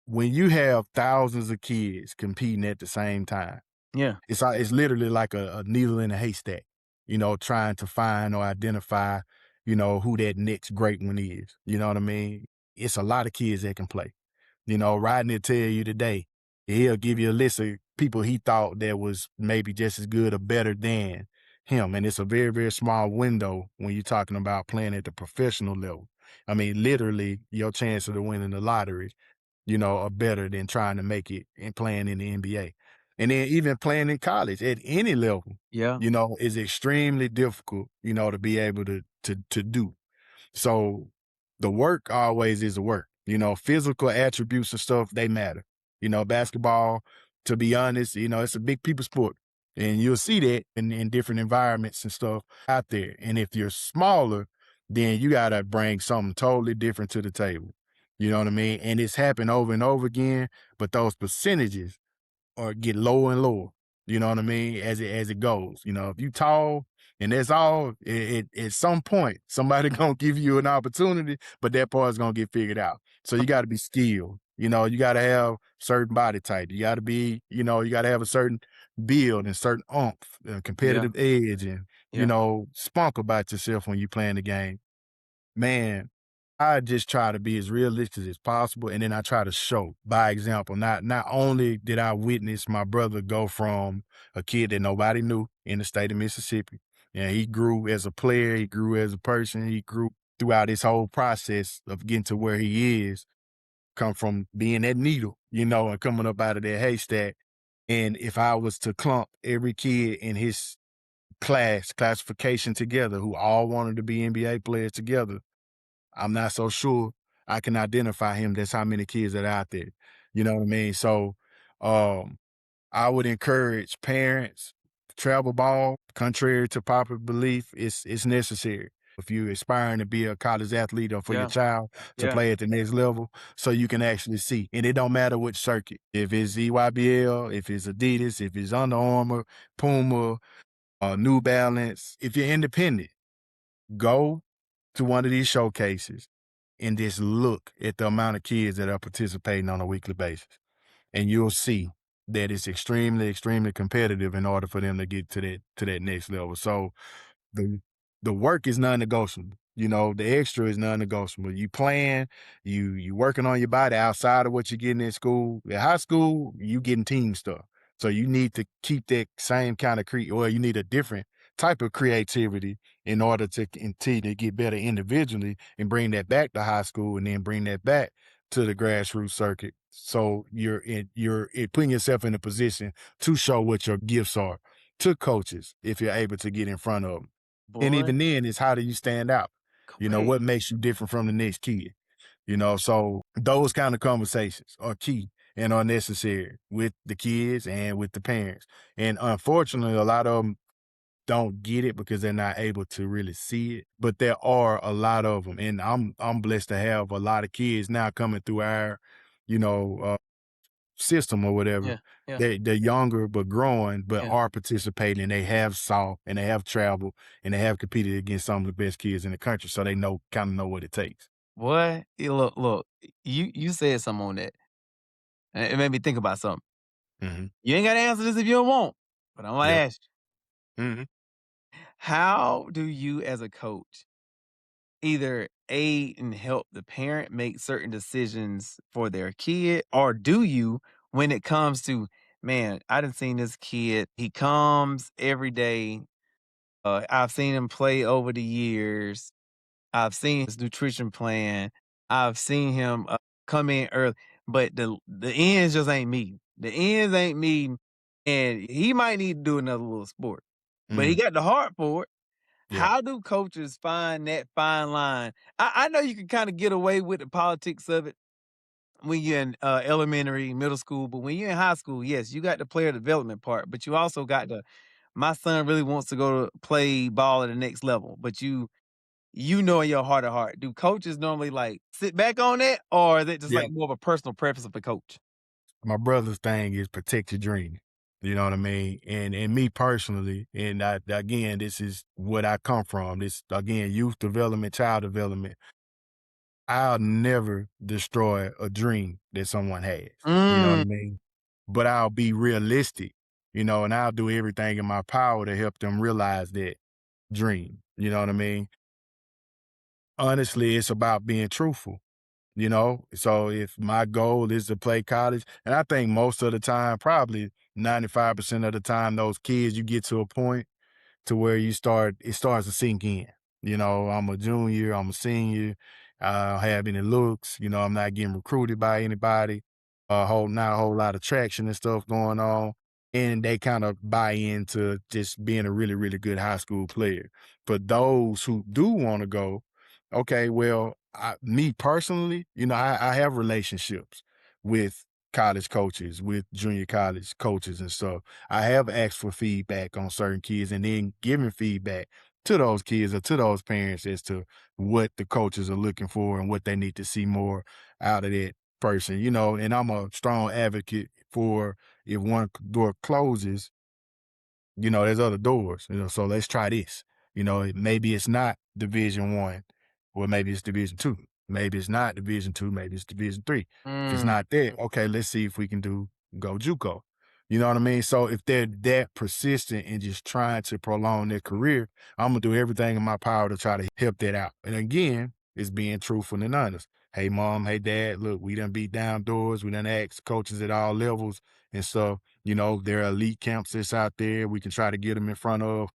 B: when you have thousands of kids competing at the same time,
A: Yeah.
B: it's literally like a needle in a haystack, trying to find or identify, who that next great one is. You know what I mean? It's a lot of kids that can play. Rodney will tell you today, he'll give you a list of people he thought that was maybe just as good or better than him. And it's a very, very small window when you're talking about playing at the professional level. I mean, literally, your chance of winning the lottery, are better than trying to make it and playing in the NBA. And then even playing in college at any level,
A: Yeah.
B: is extremely difficult, to be able to do. So the work always is the work. Physical attributes and stuff, they matter. Basketball, to be honest, it's a big people sport. And you'll see that in different environments and stuff out there. And if you're smaller, then you got to bring something totally different to the table. You know what I mean? And it's happened over and over again, but those percentages or get lower and lower. You know what I mean? As it goes. If you tall and that's all, at some point somebody gonna give you an opportunity, but that part's gonna get figured out. So you got to be skilled. You got to have certain body type. You got to be, you got to have a certain build and certain oomph,
A: Yeah.
B: competitive edge, and
A: Yeah.
B: spunk about yourself when you playing the game. Man, I just try to be as realistic as possible, and then I try to show by example. Not only did I witness my brother go from a kid that nobody knew in the state of Mississippi, and he grew as a player, he grew as a person, he grew throughout his whole process of getting to where he is, come from being that needle, and coming up out of that haystack. And if I was to clump every kid in his classification together who all wanted to be NBA players together, I'm not so sure I can identify him. That's how many kids that are out there. You know what I mean? So um, I would encourage parents, travel ball, contrary to popular belief, it's necessary. If you're aspiring to be a college athlete or for your
A: Yeah.
B: child to
A: Yeah.
B: play at the next level, so you can actually see. And it don't matter which circuit. If it's EYBL, if it's Adidas, if it's Under Armour, Puma, New Balance, if you're independent, go to one of these showcases and just look at the amount of kids that are participating on a weekly basis. And you'll see that it's extremely, extremely competitive in order for them to get to that next level. So the the work is non-negotiable. The extra is non-negotiable. You plan, you working on your body outside of what you're getting in school. At high school, you getting team stuff. So you need to keep that same kind of or you need a different type of creativity in order to continue to get better individually and bring that back to high school and then bring that back to the grassroots circuit. So you're putting yourself in a position to show what your gifts are to coaches if you're able to get in front of them. And
A: Boy,
B: even then, it's how do you stand out?
A: correct.
B: What makes you different from the next kid? So those kind of conversations are key and are necessary with the kids and with the parents. And unfortunately, a lot of them don't get it because they're not able to really see it. But there are a lot of them, and I'm blessed to have a lot of kids now coming through our, you know, uh, system or whatever.
A: Yeah. Yeah.
B: They're younger but growing, but
A: Yeah.
B: are participating. They have saw and they have traveled and they have competed against some of the best kids in the country, so they kind of know what it takes.
A: Boy, look, you said something on that, and it made me think about something.
B: Hmm.
A: You ain't gotta answer this if you don't want, but I'm gonna
B: Yep.
A: ask you.
B: Hmm.
A: How do you as a coach either aid and help the parent make certain decisions for their kid, or do you when it comes to man, I done seen this kid. He comes every day. I've seen him play over the years. I've seen his nutrition plan. I've seen him come in early, but the ends just ain't meeting. The ends ain't meeting, and he might need to do another little sport, but he
B: Mm,
A: got the heart for it.
B: yeah.
A: How do coaches find that fine line? I know you can kind of get away with the politics of it when you're in elementary, middle school, but when you're in high school, yes, you got the player development part, but you also got the my son really wants to go to play ball at the next level, but you know in your heart of heart, do coaches normally like sit back on that, or is it just
B: Yeah.
A: like more of a personal preference of the coach?
B: My brother's thing is protect your dream. You know what I mean? And me personally, and again, this is what I come from. This again, youth development, child development. I'll never destroy a dream that someone has. You know what I
A: Mm,
B: mean? But I'll be realistic, and I'll do everything in my power to help them realize that dream. You know what I mean? Honestly, it's about being truthful. So if my goal is to play college, and I think most of the time, probably 95% of the time, those kids, you get to a point to where it starts to sink in. I'm a junior, I'm a senior, I don't have any looks, I'm not getting recruited by anybody, not a whole lot of traction and stuff going on. And they kind of buy into just being a really, really good high school player. For those who do want to go, okay, well, me personally, I have relationships with college coaches, with junior college coaches and stuff. I have asked for feedback on certain kids and then giving feedback to those kids or to those parents as to what the coaches are looking for and what they need to see more out of that person, and I'm a strong advocate for if one door closes, there's other doors, so let's try this. Maybe it's not Division 1, or maybe it's Division 2. Maybe it's not Division 2, maybe it's Division 3. If it's
A: mm,
B: not there, okay, let's see if we can go JUCO. You know what I mean? So if they're that persistent and just trying to prolong their career, I'm gonna do everything in my power to try to help that out. And again, it's being truthful and honest. Hey mom, hey dad, look, we done beat down doors, we done asked coaches at all levels and stuff. There are elite camps that's out there. We can try to get them in front of,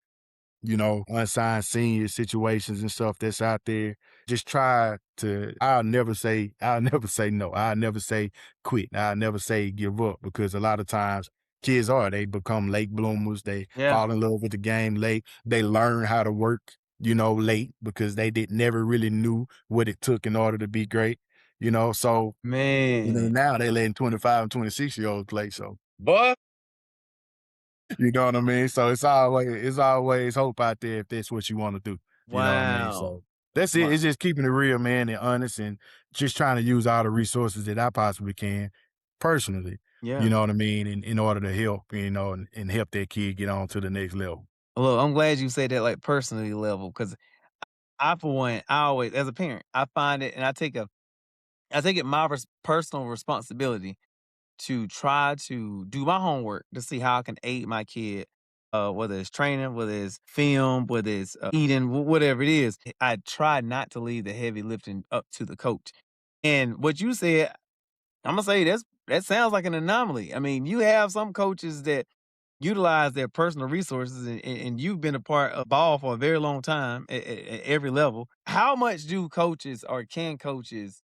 B: unsigned senior situations and stuff that's out there. Just try to, I'll never say no. I'll never say quit. I'll never say give up because a lot of times they become late bloomers. They
A: yeah,
B: fall in love with the game late. They learn how to work, late because they never really knew what it took in order to be great, so
A: man,
B: now they letting 25 and 26-year-olds play. So
A: boy,
B: you know what I mean? So it's always hope out there if that's what you want to do. You know what I mean?
A: wow,
B: So that's it.
A: wow,
B: It's just keeping it real, man, and honest, and just trying to use all the resources that I possibly can personally. You
A: yeah.
B: know what I mean? In order to help, and help that kid get on to the next level.
A: Look, I'm glad you said that like personally level because I, for one, I always, as a parent, I find it, and I take it my personal responsibility to try to do my homework to see how I can aid my kid, whether it's training, whether it's film, whether it's eating, whatever it is. I try not to leave the heavy lifting up to the coach. And what you said, I'm gonna say that sounds like an anomaly. I mean, you have some coaches that utilize their personal resources, and you've been a part of ball for a very long time at every level. How much do coaches or can coaches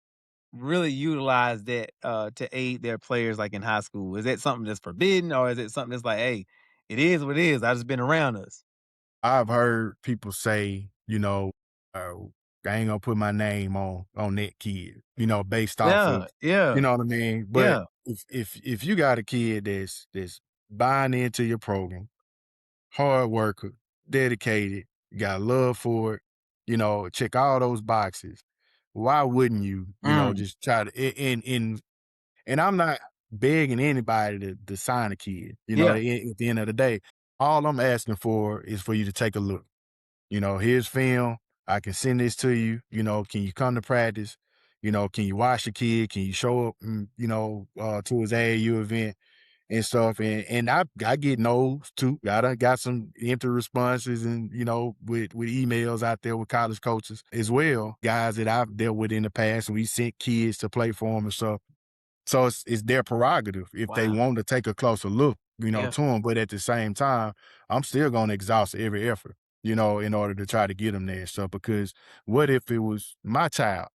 A: really utilize that, to aid their players, like, in high school? Is that something that's forbidden, or is it something that's like, "Hey, it is what it is, I just been around us."
B: I've heard people say, uh, I ain't gonna put my name on that kid, based off
A: Yeah,
B: of,
A: yeah,
B: you know what I mean? But
A: yeah.
B: if you got a kid that's buying into your program, hard worker, dedicated, got love for it, check all those boxes. Why wouldn't you,
A: Mm,
B: just try to and I'm not begging anybody to sign a kid,
A: yeah,
B: at the end of the day, all I'm asking for is for you to take a look. Here's film. I can send this to you. Can you come to practice? Can you watch the kid? Can you show up, to his AAU event and stuff? And I get no's too. I done got some empty responses and, with emails out there with college coaches as well, guys that I've dealt with in the past. We sent kids to play for them and stuff. So it's their prerogative if they
A: Wow.
B: want to take a closer look,
A: Yeah.
B: to them. But at the same time, I'm still going to exhaust every effort, in order to try to get them there. So because what if it was my child?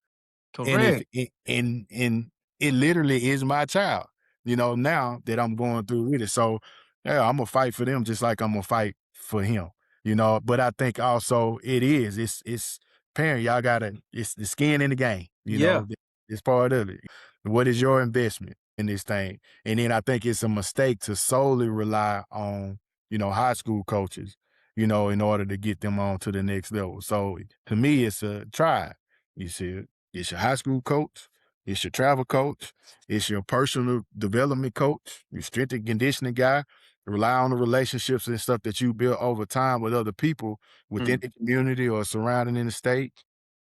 B: And if
A: Correct.
B: it and it literally is my child, now that I'm going through with it. So, yeah, Imma fight for them just like Imma fight for him, but I think also it's parent, y'all gotta it's the skin in the game,
A: Yeah.
B: it's part of it. What is your investment in this thing? And then I think it's a mistake to solely rely on, high school coaches, in order to get them on to the next level. So, to me, it's a try. You see it? It's your high school coach, it's your travel coach, it's your personal development coach, your strength and conditioning guy. Rely on the relationships and stuff that you build over time with other people within
A: Mm.
B: the community or surrounding in the state.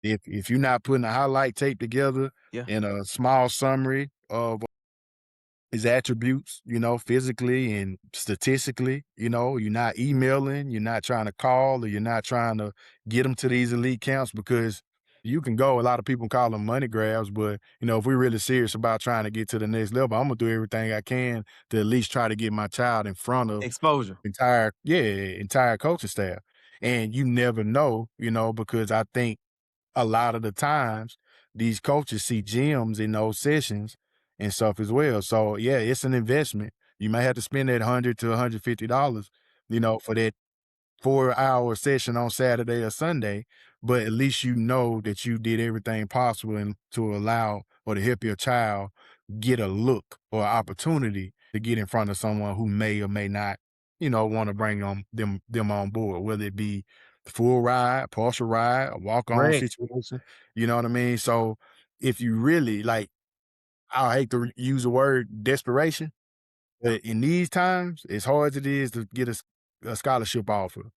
B: If you're not putting a highlight tape together
A: Yeah.
B: in a small summary of his attributes, physically and statistically, you're not emailing, you're not trying to call, or you're not trying to get them to these elite camps because you can go. A lot of people call them money grabs, but if we're really serious about trying to get to the next level, I'm gonna do everything I can to at least try to get my child in front of
A: Exposure.
B: entire coaching staff. And you never know, because I think a lot of the times these coaches see gems in those sessions and stuff as well. So yeah, it's an investment. You may have to spend that $100 to $150, for that 4-hour session on Saturday or Sunday, but at least you know that you did everything possible and to allow or to help your child get a look or opportunity to get in front of someone who may or may not, want to bring them on board, whether it be full ride, partial ride, a walk-on
A: Correct.
B: situation. You know what I mean? So if you really like, I hate to use the word desperation, but in these times, as hard as it is to get a scholarship offer,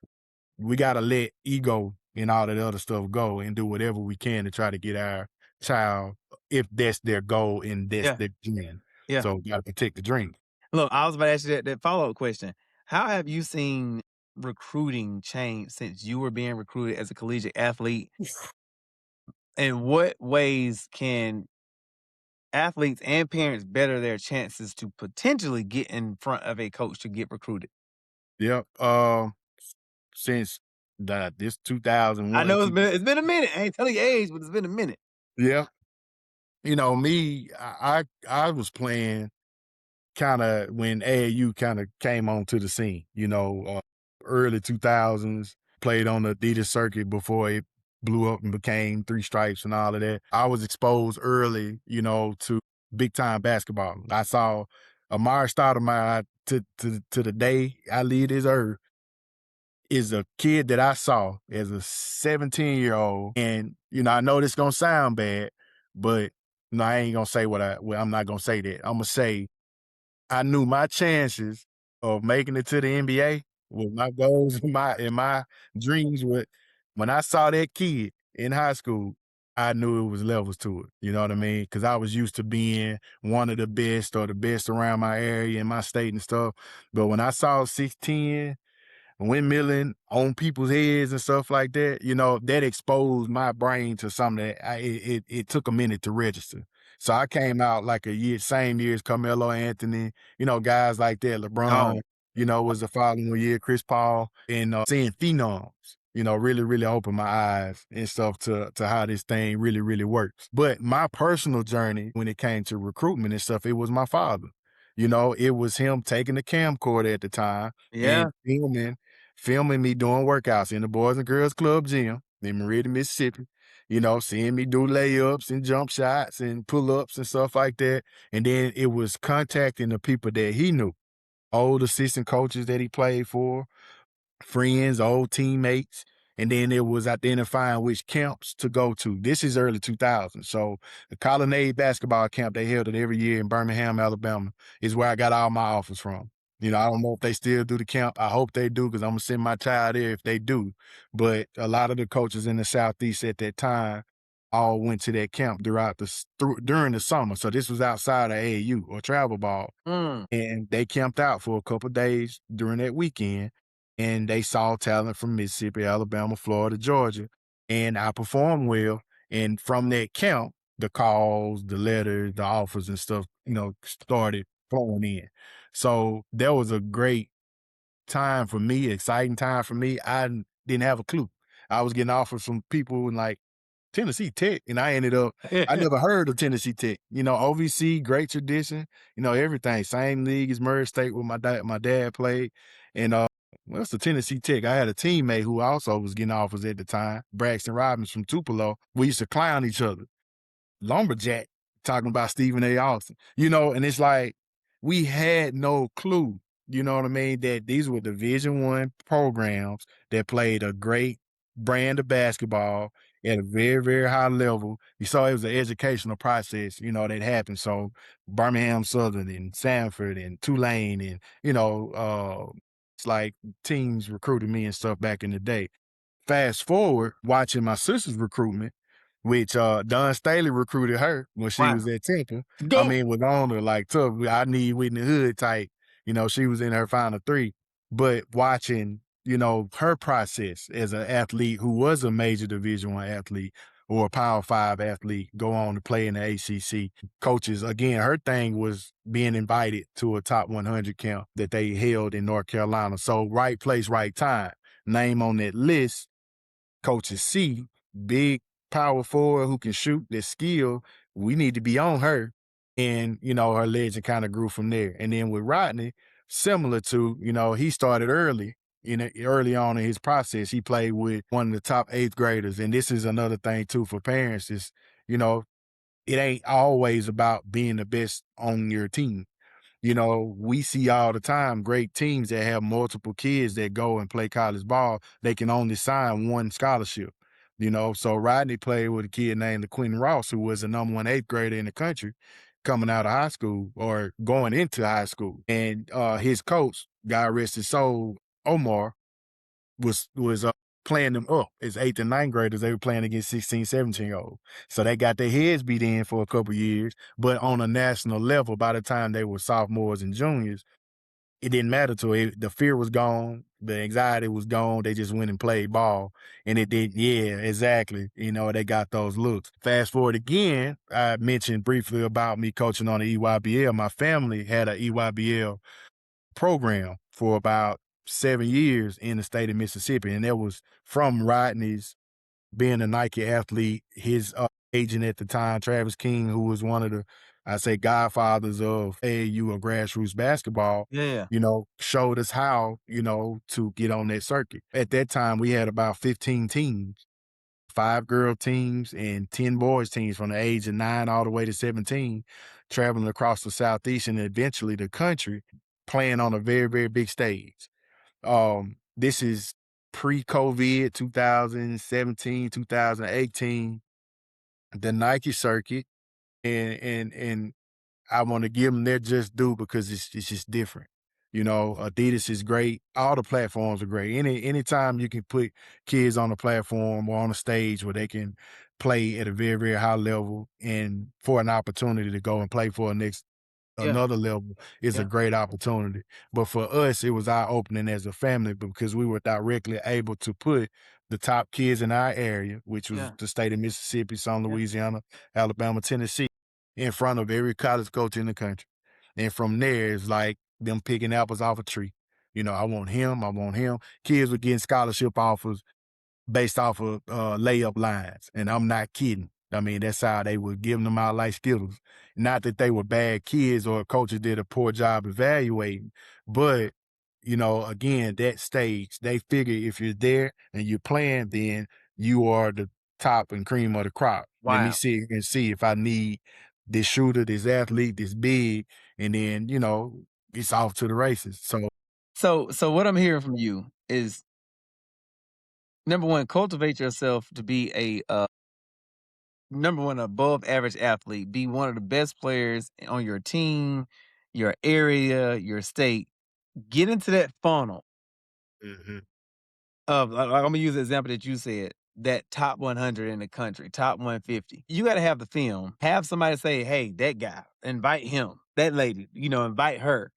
B: we gotta let ego and all that other stuff go and do whatever we can to try to get our child, if that's their goal and that's
A: Yeah.
B: their dream.
A: Yeah.
B: So we gotta protect the dream.
A: Look, I was about to ask you that follow-up question. How have you seen recruiting change since you were being recruited as a collegiate athlete? And what ways can athletes and parents better their chances to potentially get in front of a coach to get recruited?
B: Yep. Since this
A: I
B: 2001,
A: know it's been a minute. I ain't telling your age, but it's been a minute.
B: yeah. Me, I was playing kinda when AAU kinda came onto the scene, early 2000s, played on the Adidas circuit before it blew up and became Three Stripes and all of that. I was exposed early, to big time basketball. I saw Amari Stoudemire to the day I leave this earth is a kid that I saw as a 17-year-old. And, I know this gonna sound bad, but no, I ain't gonna say I'm not gonna say that. I'm gonna say I knew my chances of making it to the NBA with my goals and my dreams with when I saw that kid in high school, I knew it was levels to it. You know what I mean? Because I was used to being one of the best or the best around my area in my state and stuff. But when I saw 6'10", windmilling on people's heads and stuff like that, that exposed my brain to something that it took a minute to register. So I came out like a year, same year as Carmelo Anthony, guys like that. LeBron,
A: Oh,
B: was the following year, Chris Paul, and seeing phenoms, really, really opened my eyes and stuff to how this thing really, really works. But my personal journey when it came to recruitment and stuff, it was my father. It was him taking the camcorder at the time and
A: yeah.
B: filming me doing workouts in the Boys and Girls Club gym in Meridian, Mississippi, seeing me do layups and jump shots and pull-ups and stuff like that. And then it was contacting the people that he knew, old assistant coaches that he played for, friends, old teammates, and then it was identifying which camps to go to. This is early 2000s. So the Colonnade basketball camp, they held it every year in Birmingham, Alabama, is where I got all my offers from. I don't know if they still do the camp. I hope they do because I'm going to send my child there if they do. But a lot of the coaches in the Southeast at that time all went to that camp during the summer. So this was outside of AAU or travel ball.
A: Mm.
B: And they camped out for a couple days during that weekend, and they saw talent from Mississippi, Alabama, Florida, Georgia, and I performed well. And from that camp, the calls, the letters, the offers and stuff started flowing in. So that was a great time for me, exciting time for me. Didn't have a clue. I was getting offers from people in like Tennessee Tech, and I never heard of Tennessee Tech. OVC, great tradition, everything. Same league as Murray State where my dad played. And what's the Tennessee Tech? I had a teammate who also was getting offers at the time, Braxton Robbins from Tupelo. We used to clown each other. Lumberjack talking about Stephen A. Austin, and it's like we had no clue, you know what I mean, that these were Division I programs that played a great brand of basketball at a very, very high level. You saw it was an educational process, that happened. So Birmingham Southern and Sanford and Tulane and, it's like teams recruited me and stuff back in the day. Fast forward, watching my sister's recruitment, which Don Staley recruited her when she
A: Wow.
B: was at Temple. I
A: Go.
B: mean, was on her like tough. I need Whitney Hood type. She was in her final three. But watching, her process as an athlete who was a major Division I athlete or a Power Five athlete, go on to play in the ACC. Coaches, again, her thing was being invited to a top 100 camp that they held in North Carolina. So right place, right time. Name on that list, coaches see big power forward who can shoot, their skill. We need to be on her. And, her legend kind of grew from there. And then with Rodney, similar to, he started early. Early on in his process, he played with one of the top eighth graders. And this is another thing too for parents is, it ain't always about being the best on your team. We see all the time great teams that have multiple kids that go and play college ball. They can only sign one scholarship. So Rodney played with a kid named Quentin Ross, who was the number one eighth grader in the country coming out of high school or going into high school. And his coach, God rest his soul, Omar, was playing them up as eighth and ninth graders. They were playing against 16, 17-year-olds. So they got their heads beat in for a couple years. But on a national level, by the time they were sophomores and juniors, it didn't matter to it. The fear was gone. The anxiety was gone. They just went and played ball. And it did, yeah, exactly. They got those looks. Fast forward again, I mentioned briefly about me coaching on the EYBL. My family had an EYBL program for about 7 years in the state of Mississippi. And that was from Rodney's being a Nike athlete, his agent at the time, Travis King, who was one of the, I say, godfathers of AAU or grassroots basketball,
A: Yeah.
B: showed us how, to get on that circuit. At that time, we had about 15 teams, 5 girl teams and 10 boys teams from the age of 9 all the way to 17, traveling across the Southeast and eventually the country, playing on a very, very big stage. This is pre-COVID, 2017, 2018, the Nike circuit, and I want to give them their just due because it's just different. Adidas is great. All the platforms are great. Anytime you can put kids on a platform or on a stage where they can play at a very, very high level and for an opportunity to go and play for
A: Yeah.
B: another level is a
A: Yeah.
B: great opportunity. But for us, it was eye-opening as a family because we were directly able to put the top kids in our area, which was
A: Yeah.
B: the state of Mississippi, some
A: Yeah.
B: Louisiana, Alabama, Tennessee, in front of every college coach in the country. And from there, it's like them picking apples off a tree. I want him, I want him. Kids were getting scholarship offers based off of layup lines. And I'm not kidding. I mean, that's how they were giving them out like Skittles. Not that they were bad kids or coaches did a poor job evaluating, but, again, that stage, they figure if you're there and you're playing, then you are the top and cream of the crop. Let me
A: Wow.
B: see and see if I need this shooter, this athlete, this big, and then, it's off to the races. So
A: So what I'm hearing from you is number one, cultivate yourself to be a number one above average athlete. Be one of the best players on your team, your area, your state. Get into that funnel
B: mhm.
A: of I'm gonna use the example that you said. That top 100 in the country, top 150. You got to have the film. Have somebody say, "Hey, that guy, invite him. That lady, invite her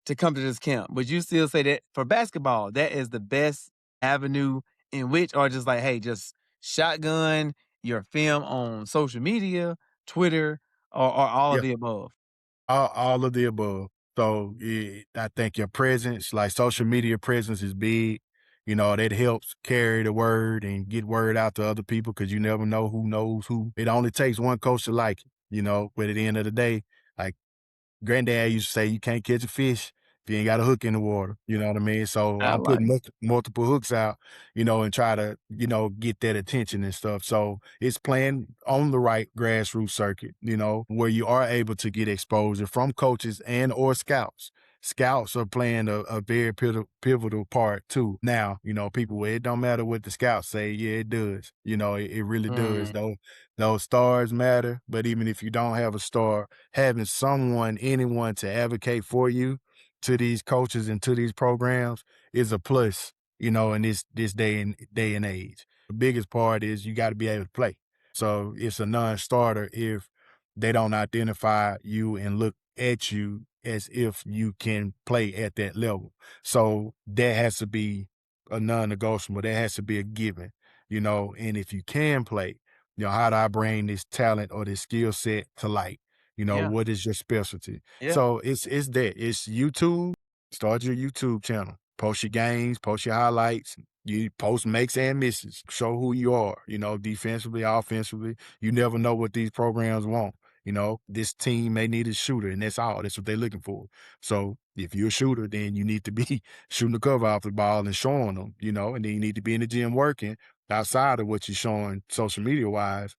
A: to come to this camp." Would you still say that for basketball, that is the best avenue in which, or just like, hey, just shotgun your film on social media, Twitter, or all of
B: Yeah.
A: the above?
B: All of the above. So I think your presence, like social media presence, is big. That helps carry the word and get word out to other people because you never know who knows who. It only takes one coach to like you, but at the end of the day, like granddad used to say, you can't catch a fish if you ain't got a hook in the water. You know what I mean? So
A: I
B: I'm
A: like
B: putting
A: it.
B: multiple hooks out, and try to, get that attention and stuff. So it's playing on the right grassroots circuit, where you are able to get exposure from coaches and or scouts. Scouts are playing a very pivotal part too. Now, people, it don't matter what the scouts say. Yeah, it does. It really does.
A: Mm,
B: Those stars matter. But even if you don't have a star, having someone, anyone to advocate for you to these coaches and to these programs is a plus, in this day and age. The biggest part is you got to be able to play. So it's a non-starter if they don't identify you and look at you as if you can play at that level. So that has to be a non-negotiable. That has to be a given, and if you can play, how do I bring this talent or this skill set to light?
A: yeah,
B: What is your specialty?
A: yeah.
B: So it's that. It's YouTube. Start your YouTube channel. Post your games, post your highlights. You post makes and misses. Show who you are, defensively, offensively. You never know what these programs want. This team may need a shooter, and that's all. That's what they're looking for. So if you're a shooter, then you need to be shooting the cover off the ball and showing them, and then you need to be in the gym working outside of what you're showing social media wise,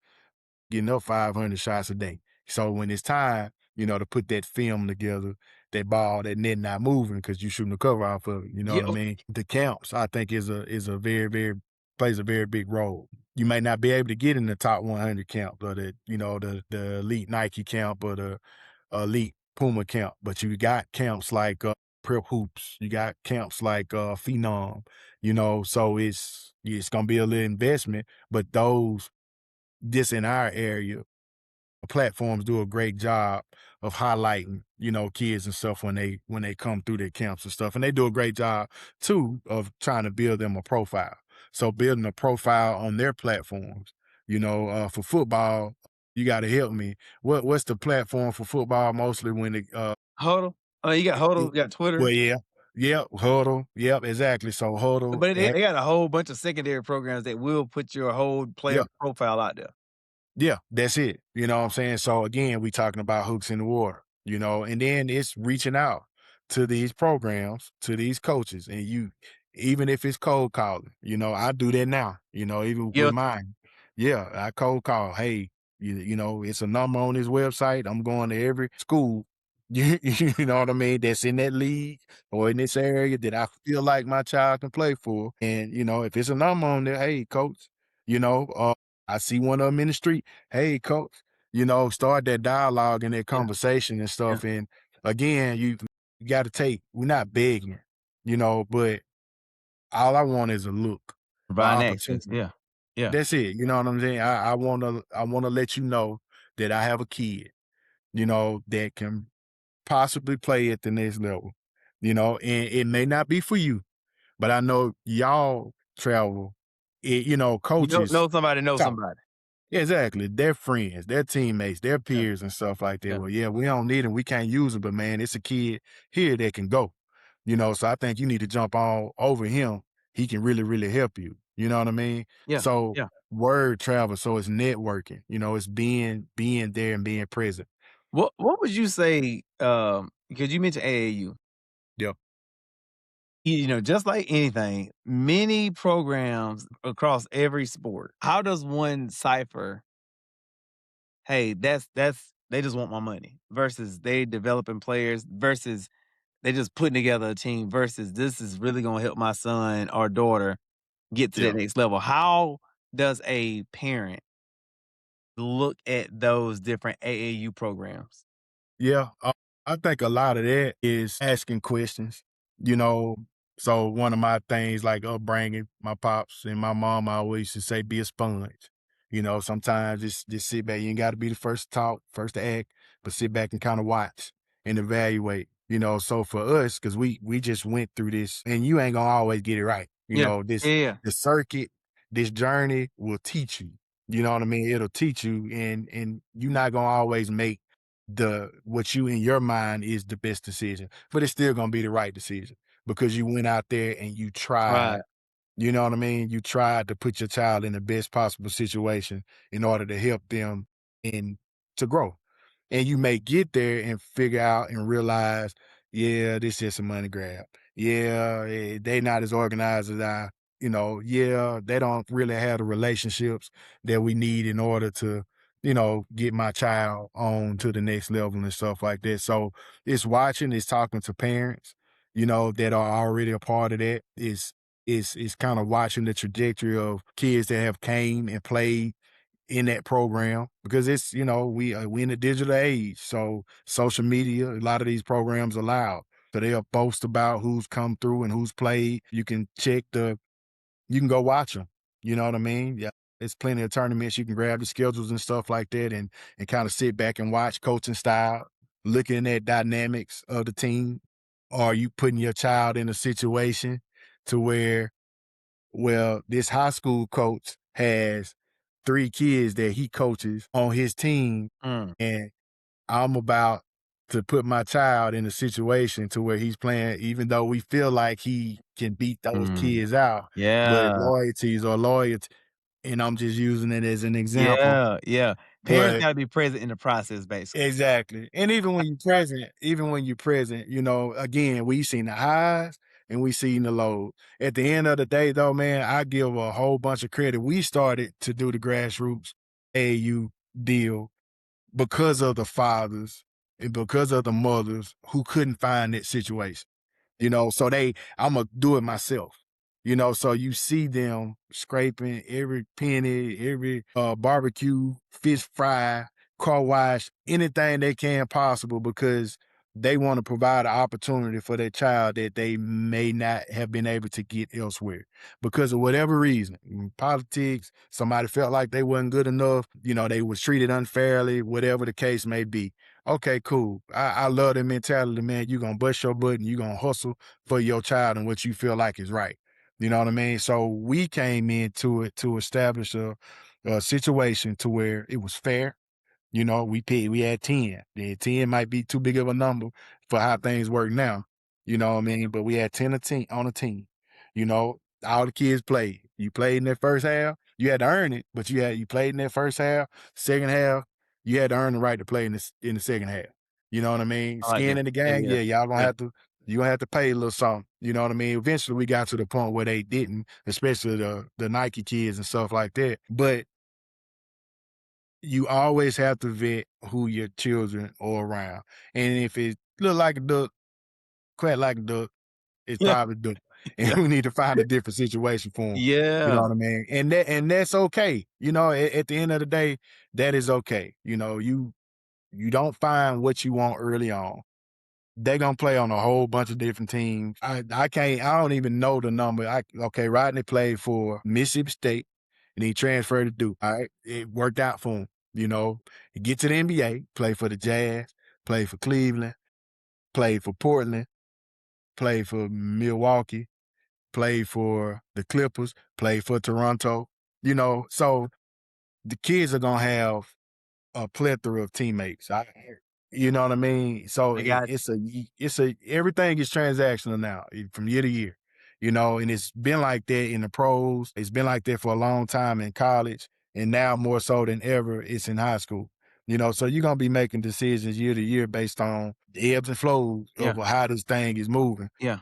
B: getting up 500 shots a day. So when it's time, to put that film together, that ball, that net not moving because you shooting the cover off of it. You know
A: Yeah,
B: what I mean? The camps, I think, is a very, very plays a very big role. You may not be able to get in the top 100 camp or the elite Nike camp or the elite Puma camp, but you got camps like Prep Hoops, you got camps like Phenom, so it's gonna be a little investment, but those this in our area, platforms do a great job of highlighting, kids and stuff when they come through their camps and stuff. And they do a great job too of trying to build them a profile. So building a profile on their platforms, for football, you gotta help me. What's the platform for football mostly when it
A: Huddle. Oh, you got Huddle,
B: it-
A: you got
B: well,
A: Twitter,
B: yeah. Yep, Huddle. Yep, exactly. So Huddle,
A: but they got a whole bunch of secondary programs that will put your whole player
B: yeah.
A: profile out there.
B: Yeah, that's it. You know what I'm saying? So again, we talking about hooks in the water, and then it's reaching out to these programs, to these coaches, and even if it's cold calling, I do that now, even with
A: Guilty.
B: mine. Yeah, I cold call. Hey, it's a number on this website. I'm going to every school. You know what I mean? That's in that league or in this area that I feel like my child can play for. And, if it's a number on there, hey, coach, you know, uh, I see one of them in the street. Hey, coach, start that dialogue and that
A: Yeah,
B: conversation and
A: yeah.
B: stuff. And again, you got to we're not begging, but all I want is a look, an
A: Providing access.
B: opportunity.
A: Yeah, yeah.
B: That's it. You know what I'm saying? I want to let you know that I have a kid, that can possibly play at the next level, and it may not be for you, but I know y'all travel,
A: You
B: coaches
A: know somebody knows
B: talk.
A: somebody.
B: Yeah, exactly. Their friends, their teammates, their
A: Yeah,
B: peers and stuff like that.
A: yeah,
B: Well, yeah, we don't need him. We can't use him, but man, it's a kid here that can go. So I think you need to jump all over him. He can really, really help you. You know what I mean?
A: yeah,
B: So
A: yeah.
B: word travels. So it's networking, it's being there and being present.
A: What would you say, because you mentioned AAU.
B: Yep.
A: Just like anything, many programs across every sport. How does one cipher, "Hey, that's they just want my money," versus they developing players, versus they just putting together a team, versus this is really gonna help my son or daughter get to that
B: Yeah.
A: next level? How does a parent look at those different AAU programs?
B: Yeah, I think a lot of that is asking questions, you know. So one of my things like upbringing, my pops and my mom always used to say, be a sponge. Sometimes just sit back. You ain't got to be the first to talk, first to act, but sit back and kind of watch and evaluate. So for us, because we just went through this, and you ain't gonna always get it right.
A: Yeah.
B: This
A: Yeah, yeah.
B: the circuit, this journey will teach you. You know what I mean? It'll teach you, and you're not gonna always make the what you in your mind is the best decision, but it's still gonna be the right decision because you went out there and you tried.
A: Right.
B: You know what I mean? You tried to put your child in the best possible situation in order to help them and to grow. And you may get there and figure out and realize, yeah, this is a money grab. Yeah, they not as organized as yeah, they don't really have the relationships that we need in order to, get my child on to the next level and stuff like that. So it's watching, it's talking to parents, that are already a part of that. Is kind of watching the trajectory of kids that have came and played in that program because it's we in the digital age, so social media, a lot of these programs allow, so they'll boast about who's come through and who's played. You can go watch them. You know what I mean? Yeah, there's plenty of tournaments. You can grab the schedules and stuff like that, and kind of sit back and watch coaching style, looking at dynamics of the team. Are you putting your child in a situation to where, well, this high school coach has 3 kids that he coaches on his team,
A: Mm.
B: and I'm about to put my child in a situation to where he's playing even though we feel like he can beat those
A: Mm.
B: kids out, but
A: Yeah.
B: loyalties are loyalty, and I'm just using it as an example,
A: Yeah. Yeah. Parents
B: but
A: gotta be present in the process, basically.
B: exactly, and even when you're present, again, we seen the highs and we seen the lows. At the end of the day, though, man, I give a whole bunch of credit. We started to do the grassroots AAU deal because of the fathers and because of the mothers who couldn't find that situation. So Imma do it myself. So you see them scraping every penny, every, barbecue, fish fry, car wash, anything they can possible because they wanna provide an opportunity for their child that they may not have been able to get elsewhere because of whatever reason, politics, somebody felt like they wasn't good enough, they was treated unfairly, whatever the case may be. Okay, cool. I love that mentality, man. You gonna bust your butt and you gonna hustle for your child and what you feel like is right. You know what I mean? So we came into it to establish a situation to where it was fair. We had 10. Yeah, 10 might be too big of a number for how things work now. You know what I mean? But we had 10 on a team. All the kids played. You played in that first half, you had to earn it, but you played in that first half, second half, you had to earn the right to play in the second half. You know what I mean?
A: I like
B: Skin
A: that.
B: in the
A: Yeah,
B: game,
A: yeah.
B: yeah, y'all gonna
A: Yeah.
B: have to you gonna have to pay a little something. You know what I mean? Eventually we got to the point where they didn't, especially the Nike kids and stuff like that. But you always have to vet who your children are around. And if it look like a duck, quack like a duck, it's
A: Yeah.
B: probably duck. And
A: Yeah.
B: we need to find a different situation for them. You know
A: Yeah.
B: what I mean? And that's okay. At the end of the day, that is okay. You don't find what you want early on. They gonna play on a whole bunch of different teams. I don't even know the number. Okay, Rodney played for Mississippi State and he transferred to Duke. All right. It worked out for him. He get to the NBA, play for the Jazz, play for Cleveland, played for Portland, played for Milwaukee, played for the Clippers, played for Toronto. So the kids are gonna have a plethora of teammates. You know what I mean? So
A: I got you.
B: everything is transactional now from year to year, and it's been like that in the pros. It's been like that for a long time in college, and now more so than ever, it's in high school. So you're gonna be making decisions year to year based on the ebbs and flows
A: Yeah.
B: of how this thing is moving.
A: Yeah.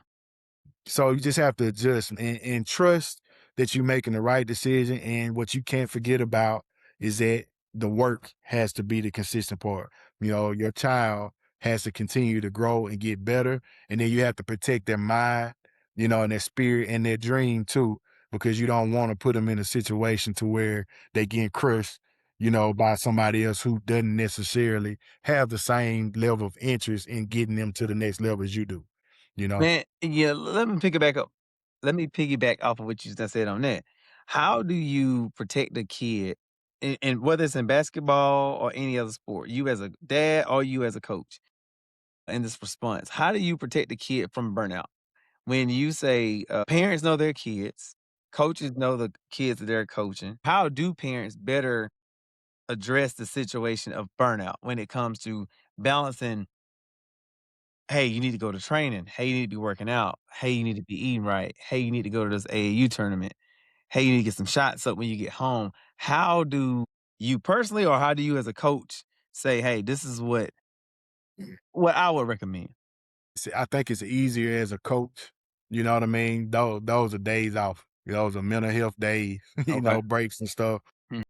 B: So you just have to adjust and trust that you're making the right decision. And what you can't forget about is that the work has to be the consistent part. Your child has to continue to grow and get better. And then you have to protect their mind, and their spirit and their dream too, because you don't want to put them in a situation to where they get crushed, by somebody else who doesn't necessarily have the same level of interest in getting them to the next level as you do, you know?
A: Man, yeah, let me piggyback off of what you just said on that. How do you protect the kid, and whether it's in basketball or any other sport, you as a dad or you as a coach, in this response, how do you protect the kid from burnout? When you say, parents know their kids, coaches know the kids that they're coaching, how do parents better address the situation of burnout when it comes to balancing, hey, you need to go to training. Hey, you need to be working out. Hey, you need to be eating right. Hey, you need to go to this AAU tournament. Hey, you need to get some shots up when you get home. How do you personally, or how do you as a coach say, hey, this is what I would recommend?
B: See, I think it's easier as a coach. You know what I mean? Those are days off. Those are mental health days,
A: Okay.
B: breaks and stuff.
A: Hmm.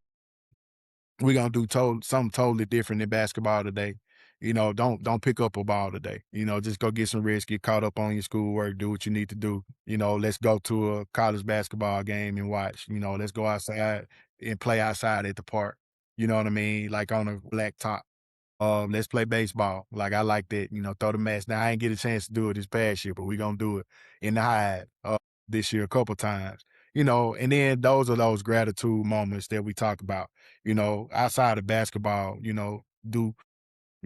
B: We're gonna do something totally different in basketball today. Don't pick up a ball today. Just go get some rest, get caught up on your schoolwork, do what you need to do. Let's go to a college basketball game and watch. Let's go outside and play outside at the park. You know what I mean? Like on a black top. Let's play baseball. Like I like that, throw the match. Now I ain't get a chance to do it this past year, but we gonna do it in the Hive this year a couple times. And then those are those gratitude moments that we talk about. Outside of basketball, do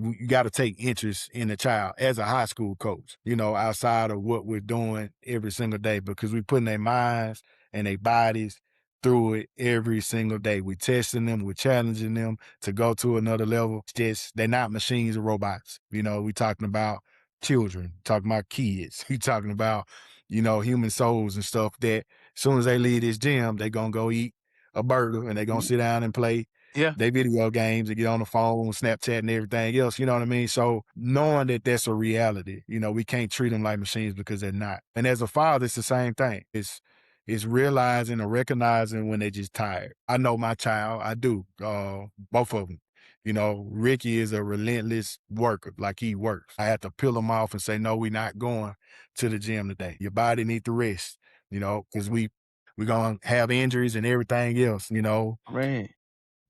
B: you got to take interest in the child as a high school coach, outside of what we're doing every single day because we're putting their minds and their bodies through it every single day. We're testing them, we're challenging them to go to another level. It's just, they're not machines or robots. We're talking about children, talking about kids, we talking about, human souls and stuff that as soon as they leave this gym, they're going to go eat a burger and they're going to
A: Mm,
B: sit down and play
A: yeah.
B: they video games and get on the phone, Snapchat and everything else, you know what I mean? So knowing that that's a reality, we can't treat them like machines because they're not. And as a father, it's the same thing. It's realizing or recognizing when they're just tired. I know my child, I do, both of them. Ricky is a relentless worker, like he works. I had to peel him off and say, no, we're not going to the gym today. Your body needs to rest, because we're going to have injuries and everything else,
A: Right.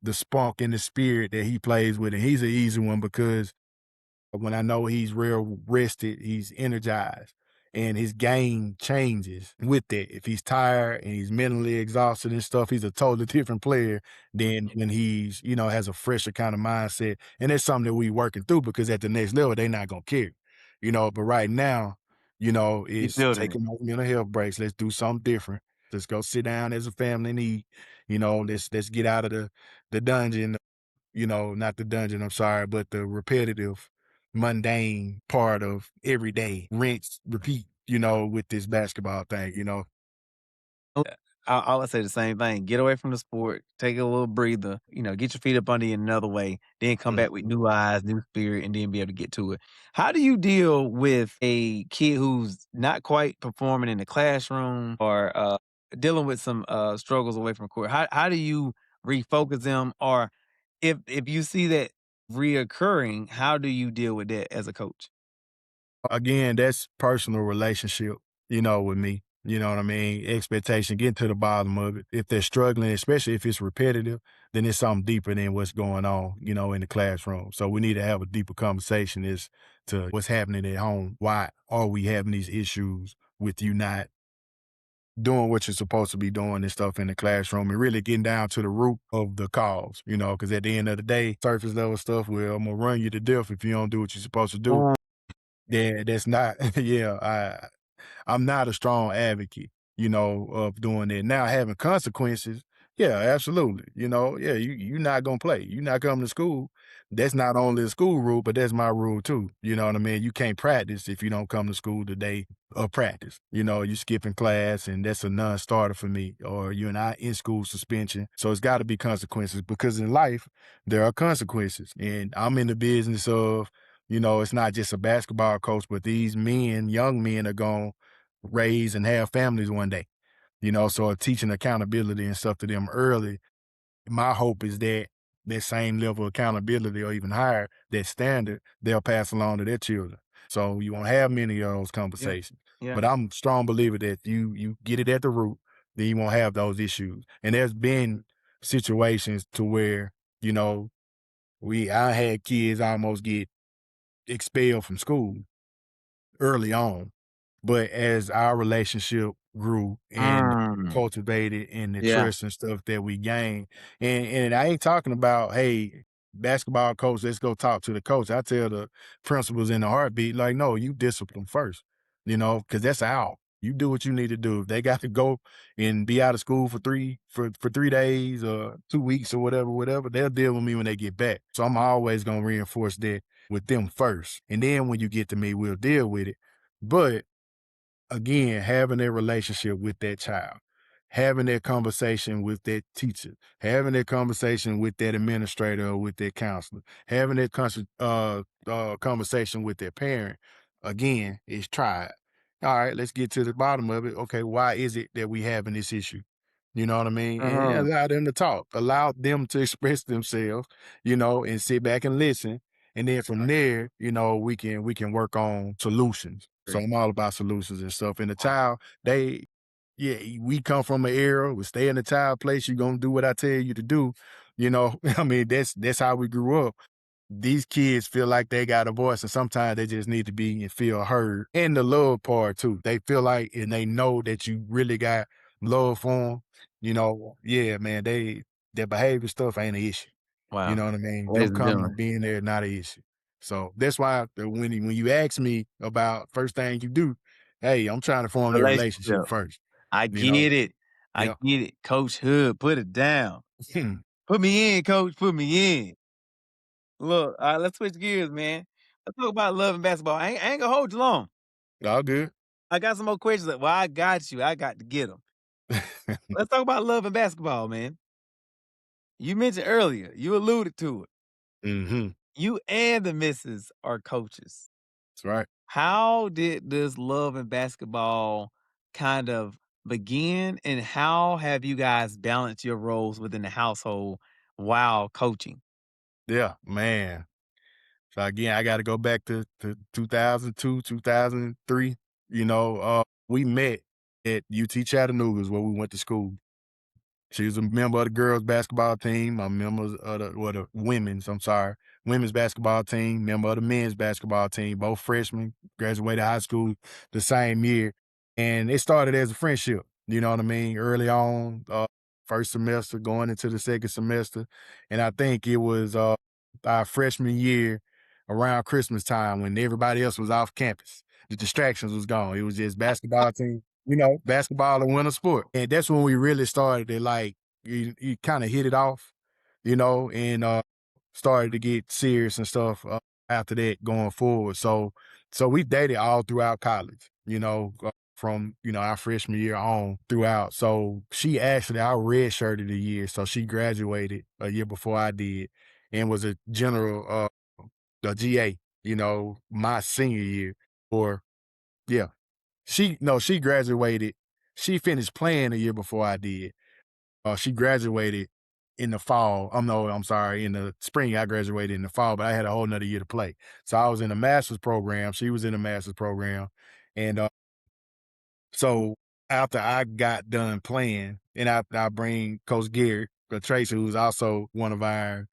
B: the spunk and the spirit that he plays with. And he's an easy one because when I know he's real rested, he's energized and his game changes with that. If he's tired and he's mentally exhausted and stuff, he's a totally different player than when he's, has a fresher kind of mindset. And that's something that we working through because at the next level, they're not going to care, but right now,
A: You
B: it's
A: building it.
B: taking those mental health breaks. Let's do something different. Let's go sit down as a family and eat. Let's get out of the dungeon, not the dungeon, I'm sorry, but the repetitive, mundane part of every day, rinse, repeat, with this basketball thing.
A: Oh, I would say the same thing. Get away from the sport, take a little breather, get your feet up under you another way, then come
B: Mm.
A: back with new eyes, new spirit, and then be able to get to it. How do you deal with a kid who's not quite performing in the classroom or dealing with some struggles away from court? How do you refocus them? Or if you see that reoccurring, how do you deal with that as a coach?
B: Again, that's personal relationship, with me. You know what I mean? Expectation, getting to the bottom of it. If they're struggling, especially if it's repetitive, then it's something deeper than what's going on, in the classroom. So we need to have a deeper conversation as to what's happening at home. Why are we having these issues with you not doing what you're supposed to be doing and stuff in the classroom and really getting down to the root of the cause, because at the end of the day, surface level stuff, well, I'm gonna run you to death if you don't do what you're supposed to do.
A: Mm.
B: Yeah, that's not, yeah, I'm not a strong advocate, of doing that. Now having consequences, yeah, absolutely. Yeah, you're not gonna play. You're not coming to school. That's not only a school rule, but that's my rule too. You know what I mean? You can't practice if you don't come to school the day of practice. You skipping class and that's a non-starter for me. Or you're not in school suspension. So it's gotta be consequences because in life there are consequences. And I'm in the business of, it's not just a basketball coach, but these men, young men are going raise and have families one day, so teaching accountability and stuff to them early. My hope is that that same level of accountability or even higher, that standard, they'll pass along to their children. So you won't have many of those
A: Yeah.
B: conversations.
A: Yeah.
B: But I'm a strong believer that you get it at the root, then you won't have those issues. And there's been situations to where, you know, I had kids almost get expelled from school early on. But as our relationship grew and
A: Mm.
B: cultivated and the
A: Yeah.
B: trust and stuff that we gained, and I ain't talking about, hey, basketball coach, let's go talk to the coach. I tell the principals in the heartbeat, like, no, you discipline first, because that's out. You do what you need to do. If they got to go and be out of school for 3 days or 2 weeks or whatever, they'll deal with me when they get back. So I'm always gonna reinforce that with them first. And then when you get to me, we'll deal with it. But again, having a relationship with that child, having that conversation with that teacher, having that conversation with that administrator or with that counselor, having that conversation with their parent, again, is tried. All right, let's get to the bottom of it. Okay, why is it that we having this issue? You know what I mean? And
A: Uh-huh.
B: allow them to talk, allow them to express themselves, and sit back and listen. And then from there, we can work on solutions. So
A: Great.
B: I'm all about solutions and stuff. And the child, yeah, we come from an era, we stay in the child place, you're gonna do what I tell you to do. I mean, that's how we grew up. These kids feel like they got a voice, and sometimes they just need to be and feel heard. And the love part too. They feel like and they know that you really got love for them. Yeah, man, their behavior stuff ain't an issue. You
A: Wow.
B: know what I mean? Them
A: Ladies and
B: coming
A: gentlemen,
B: and being there, not an issue. So that's why when you ask me about first thing you do, hey, I'm trying to form that relationship
A: relationship.
B: first.
A: I
B: You know?
A: get it. I
B: Yeah.
A: get it. Coach Hood, put it down. Put me in, coach. Put me in. Look, all right, let's switch gears, man. Let's talk about love and basketball. I ain't gonna hold you long.
B: All good.
A: I got some more questions. Well, I got you. I got to get them. Let's talk about love and basketball, man. You mentioned earlier, you alluded to it.
B: Mhm.
A: You and the missus are coaches.
B: That's right.
A: How did this love and basketball kind of begin, and how have you guys balanced your roles within the household while coaching?
B: Yeah, man. So again, I gotta go back to 2002, 2003. We met at UT Chattanooga is where we went to school. She was a member of the girls basketball team. I'm a member of the women's, I'm sorry, women's basketball team, member of the men's basketball team, both freshmen, graduated high school the same year. And it started as a friendship, you know what I mean? Early on, first semester, going into the second semester. And I think it was our freshman year around Christmas time when everybody else was off campus. The distractions was gone. It was just basketball team, basketball and winter sport. And that's when we really started to like, you kind of hit it off, and started to get serious and stuff after that going forward. So we dated all throughout college, from, our freshman year on throughout. So she actually, I redshirted a year. So she graduated a year before I did and was a general, a GA, my senior year or yeah. She graduated. She finished playing a year before I did. She graduated in the fall. No, I'm sorry, in the spring. I graduated in the fall, but I had a whole nother year to play. So I was in a master's program. She was in a master's program, and so after I got done playing, and I bring Coach Garrett, Tracy, who's also one of our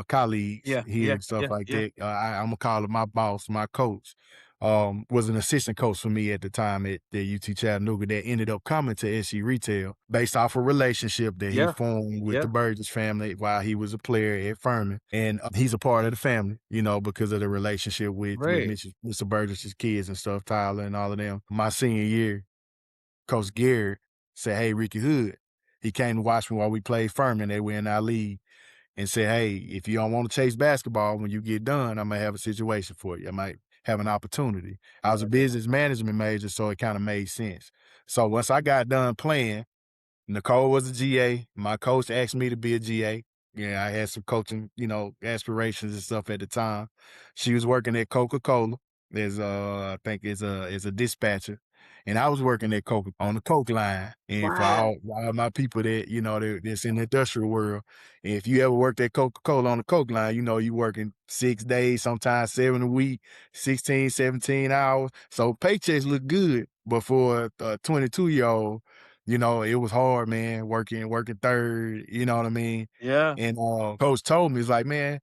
B: colleagues
A: Yeah,
B: here
A: yeah,
B: and stuff
A: yeah,
B: like
A: yeah.
B: that. I'm gonna call him my boss, my coach. Was an assistant coach for me at the time at the UT Chattanooga that ended up coming to SC Retail based off a relationship that he
A: Yeah,
B: formed with the
A: yeah.
B: Burgess family while he was a player at Furman. And he's a part of the family, because of the relationship with
A: Great.
B: Mr. Burgess's kids and stuff, Tyler and all of them. My senior year, Coach Garrett said, "Hey, Ricky Hood." He came to watch me while we played Furman. They were in our league and said, "Hey, if you don't want to chase basketball when you get done, I might have a situation for you. I might have an opportunity." I was a business management major, so it kind of made sense. So once I got done playing, Nicole was a GA. My coach asked me to be a GA. Yeah, I had some coaching, aspirations and stuff at the time. She was working at Coca-Cola as I think as a dispatcher. And I was working at Coke on the Coke line. And for
A: Wow.
B: all my people that, that's in the industrial world, if you ever worked at Coca-Cola on the Coke line, you working 6 days, sometimes 7 a week, 16, 17 hours. So paychecks look good. But for a 22-year-old, it was hard, man, working third, you know what I mean?
A: Yeah.
B: And coach told me, he's like, "Man,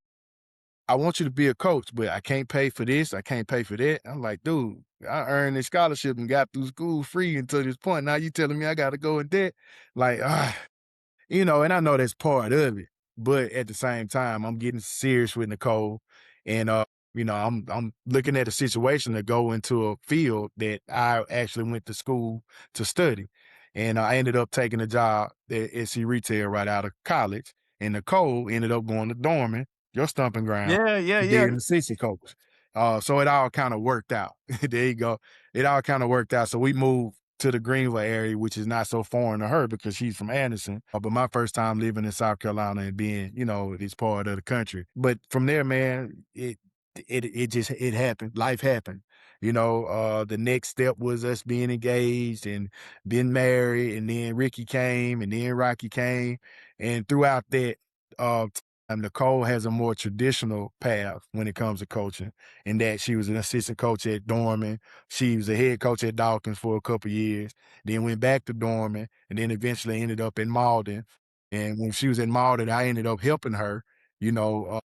B: I want you to be a coach, but I can't pay for this, I can't pay for that." I'm like, "Dude, I earned this scholarship and got through school free until this point. Now you telling me I gotta go in debt?" Like, and I know that's part of it, but at the same time, I'm getting serious with Nicole, and I'm looking at a situation to go into a field that I actually went to school to study. And I ended up taking a job at SC Retail right out of college. And Nicole ended up going to Dorman, your stomping ground,
A: Yeah, yeah,
B: to
A: yeah.
B: be an assistant coach. So it all kind of worked out. There you go. It all kind of worked out. So we moved to the Greenville area, which is not so foreign to her because she's from Anderson. But my first time living in South Carolina and being, this part of the country. But from there, man, it happened. Life happened. The next step was us being engaged and being married, and then Ricky came, and then Rocky came, and throughout that Nicole has a more traditional path when it comes to coaching, in that she was an assistant coach at Dorman. She was a head coach at Dawkins for a couple years, then went back to Dorman, and then eventually ended up in Malden. And when she was in Malden, I ended up helping her, you know,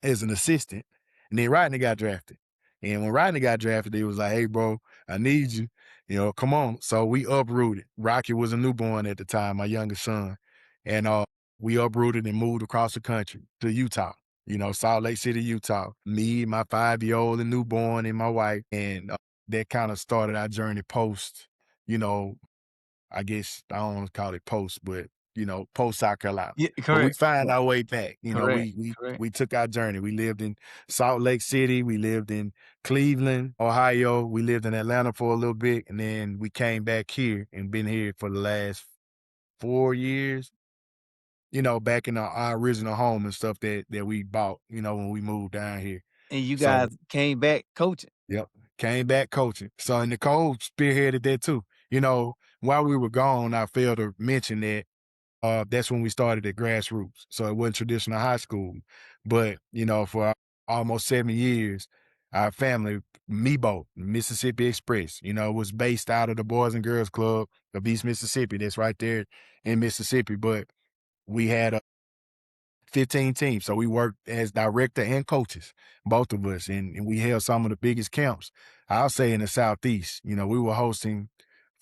B: as an assistant. And then Rodney got drafted. And when Rodney got drafted, they was like, "Hey, bro, I need you. Come on." So we uprooted. Rocky was a newborn at the time, my youngest son. And we uprooted and moved across the country to Utah, Salt Lake City, Utah. Me, my 5-year-old and newborn, and my wife. And that kind of started our journey post, you know, I guess I don't want to call it post, but post South Carolina.
A: Yeah,
B: But we
A: correct.
B: find our way back.
A: Correct.
B: We
A: Correct.
B: we took our journey. We lived in Salt Lake City. We lived in Cleveland, Ohio. We lived in Atlanta for a little bit, and then we came back here and been here for the last 4 years. Back in our original home and stuff that we bought. When we moved down here.
A: And you
B: So
A: guys came back coaching.
B: yep, came back coaching. So and Nicole spearheaded that too. While we were gone, I failed to mention that that's when we started at Grassroots. So it wasn't traditional high school. But, for almost 7 years, our family, MEBO, Mississippi Express, was based out of the Boys and Girls Club of East Mississippi. That's right there in Mississippi. But we had 15 teams. So we worked as director and coaches, both of us. And we held some of the biggest camps, I'll say, in the Southeast. We were hosting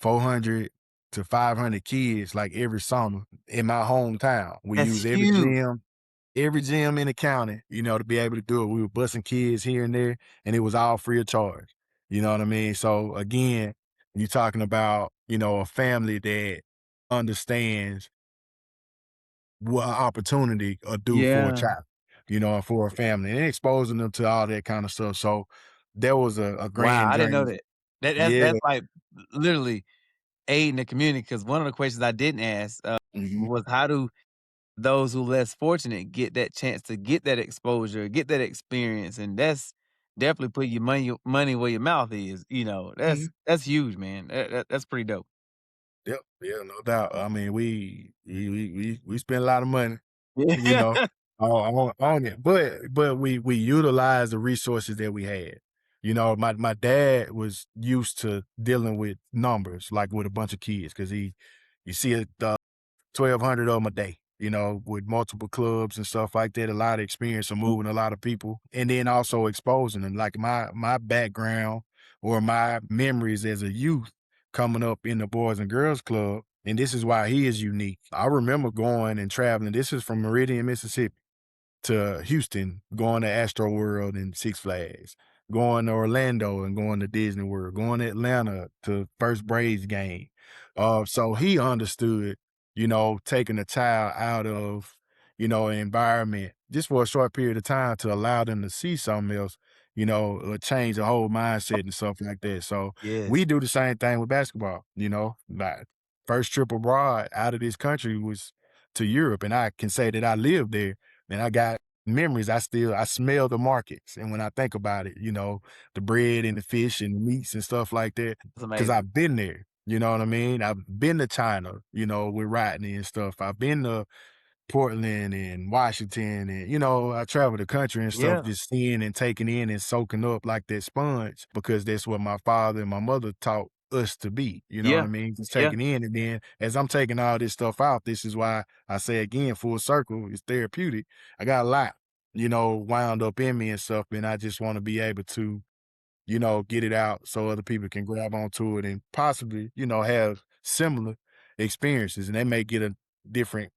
B: 400 to 500 kids like every summer in my hometown. We
A: That's
B: use
A: huge.
B: every gym in the county, to be able to do it. We were busing kids here and there, and it was all free of charge. You know what I mean? So again, you're talking about, a family that understands what an opportunity or do for a
A: Yeah.
B: child, for a family, and exposing them to all that kind of stuff. So there was a
A: Wow,
B: grand
A: I didn't know
B: journey.
A: that. That's
B: Yeah.
A: that's like literally aiding the community. Because one of the questions I didn't ask,
B: Mhm.
A: was how do those who less fortunate get that chance to get that exposure, get that experience, and that's definitely put your money where your mouth is,
B: Mhm.
A: that's huge, man. That's pretty dope.
B: Yep. Yeah, no doubt. I mean, we spent a lot of money, you
A: Yeah.
B: know, on it, but we utilize the resources that we had. My dad was used to dealing with numbers, like with a bunch of kids, because you see it 1,200 of them a day, with multiple clubs and stuff like that. A lot of experience of moving a lot of people, and then also exposing them. Like my background or my memories as a youth coming up in the Boys and Girls Club, and this is why he is unique. I remember going and traveling. This is from Meridian, Mississippi, to Houston, going to Astro World and Six Flags, going to Orlando and going to Disney World, going to Atlanta to first Braves game. So he understood, taking a child out of, an environment just for a short period of time to allow them to see something else, or change the whole mindset and stuff like that. So
A: Yes.
B: we do the same thing with basketball, like first trip abroad out of this country was to Europe. And I can say that I lived there and I got memories. I smell the markets. And when I think about it, the bread and the fish and the meats and stuff like that,
A: That's
B: because
A: amazing.
B: I've been there. You know what I mean? I've been to China, with Rodney and stuff. I've been to Portland and Washington and, I travel the country and stuff,
A: Yeah.
B: just seeing and taking in and soaking up like that sponge because that's what my father and my mother taught us to be. You know what I
A: Yeah.
B: mean? Just
A: Yeah.
B: taking in. And then as I'm taking all this stuff out, this is why I say again, full circle, it's therapeutic. I got a lot, wound up in me and stuff. And I just want to be able to, get it out so other people can grab onto it and possibly, have similar experiences. And they may get a different,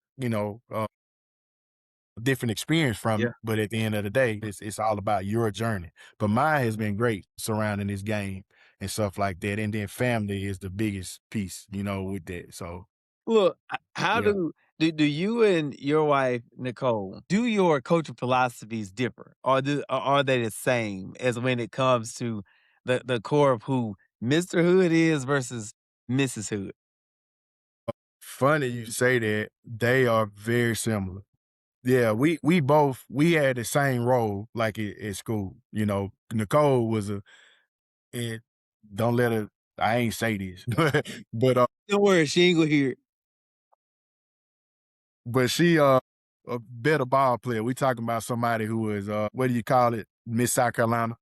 B: different experience from
A: Yeah.
B: it, but at the end of the day, it's all about your journey. But mine has been great surrounding this game and stuff like that. And then family is the biggest piece, with that. So
A: Look, how
B: yeah.
A: do you and your wife, Nicole, do your coaching philosophies differ? Or are they the same as when it comes to the core of who Mr. Hood is versus Mrs. Hood?
B: Funny you say that. They are very similar. Yeah, we had the same role like at school. Nicole was and don't let her I ain't say this, but
A: Don't worry, she ain't gonna hear it.
B: she a better ball player. We talking about somebody who is what do you call it? Miss South Carolina,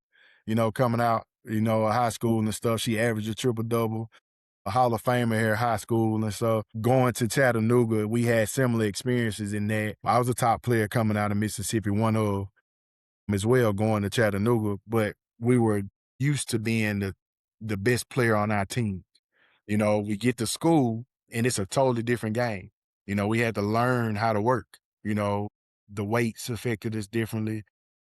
B: coming out, high school and stuff. She averaged a triple double, a Hall of Famer here, high school and stuff. Going to Chattanooga, we had similar experiences in that. I was a top player coming out of Mississippi, one of as well going to Chattanooga, but we were used to being the best player on our team. We get to school and it's a totally different game. We had to learn how to work. The weights affected us differently.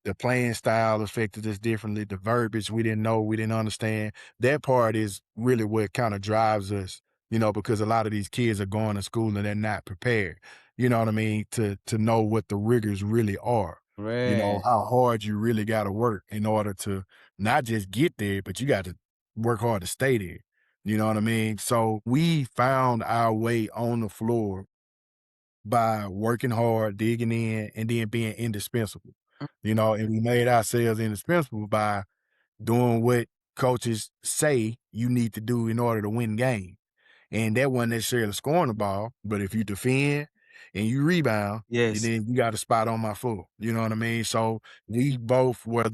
B: The playing style affected us differently. The verbiage we didn't know, we didn't understand. That part is really what kind of drives us, because a lot of these kids are going to school and they're not prepared. You know what I mean? To know what the rigors really are.
A: Right.
B: How hard you really got to work in order to not just get there, but you got to work hard to stay there. You know what I mean? So we found our way on the floor by working hard, digging in, and then being indispensable. And we made ourselves indispensable by doing what coaches say you need to do in order to win games. And that wasn't necessarily scoring the ball, but if you defend and you rebound, and
A: Yes.
B: then you got a spot on my floor. You know what I mean? So we both were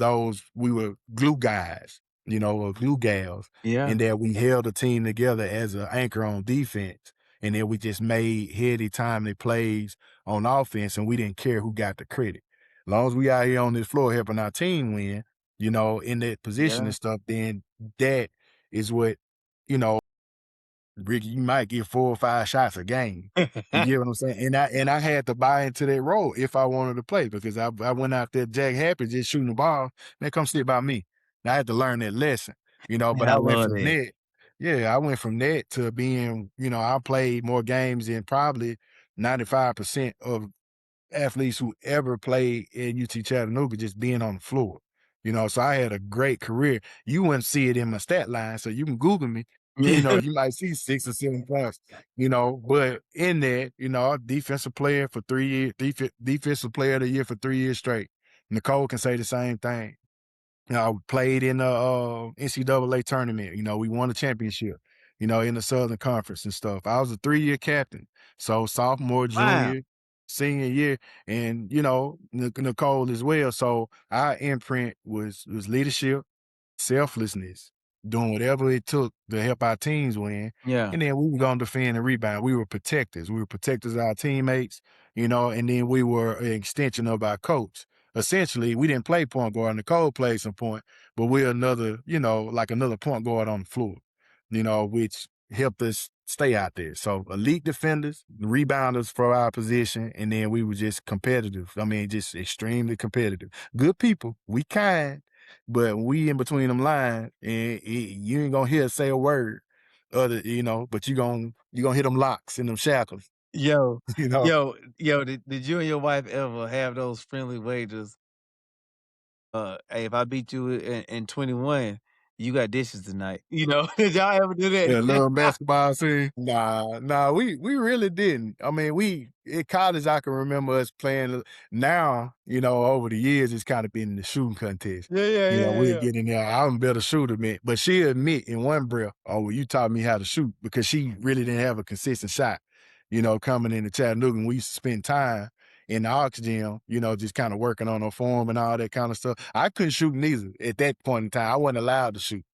B: we were glue guys, or glue gals,
A: Yeah.
B: and that we held the team together as an anchor on defense. And then we just made heady, timely plays on offense, and we didn't care who got the credit. As long as we out here on this floor helping our team win, in that position
A: Yeah.
B: and stuff, then that is what, you know, Ricky, you might get 4 or 5 shots a game. You get what I'm saying? And I had to buy into that role if I wanted to play because I went out there jack happy just shooting the ball. Man, come sit by me. And I had to learn that lesson, but
A: Man, I
B: I went
A: love
B: from
A: that.
B: that. Yeah, I went from that to being, I played more games than probably 95% of athletes who ever played at UT Chattanooga just being on the floor. So I had a great career. You wouldn't see it in my stat line, so you can Google me. You might see 6 or 7 points, but in that, defensive player for 3 years, defensive player of the year for 3 years straight. Nicole can say the same thing. I played in the NCAA tournament. We won a championship, in the Southern Conference and stuff. I was a 3-year captain. So sophomore,
A: Wow.
B: junior, senior year, and Nicole as well. So our imprint was leadership, selflessness, doing whatever it took to help our teams win.
A: Yeah.
B: And then we were going to defend and rebound. We were protectors. We were protectors of our teammates, and then we were an extension of our coach. Essentially, we didn't play point guard. Nicole played some point, but we're another, like another point guard on the floor, which helped us stay out there. So elite defenders, rebounders for our position, and then we were just competitive. I mean, just extremely competitive. Good people. We kind, but we in between them lines, and you ain't gonna hear us say a word other, but you gonna hit them locks and them shackles,
A: Yo,
B: you know.
A: yo, did you and your wife ever have those friendly wagers? Hey, if I beat you in 21, you got dishes tonight. Did y'all ever do
B: Yeah,
A: that?
B: little basketball scene. Nah, we really didn't. I mean, we in college I can remember us playing now, over the years it's kind of been the shooting contest.
A: Yeah, yeah, yeah, yeah,
B: We'll
A: yeah.
B: get in there. I'm a better shooter, man. But she admit in one breath, oh, well, you taught me how to shoot because she really didn't have a consistent shot, coming into Chattanooga. And we used to spend time in the aux gym, just kind of working on her form and all that kind of stuff. I couldn't shoot neither at that point in time. I wasn't allowed to shoot.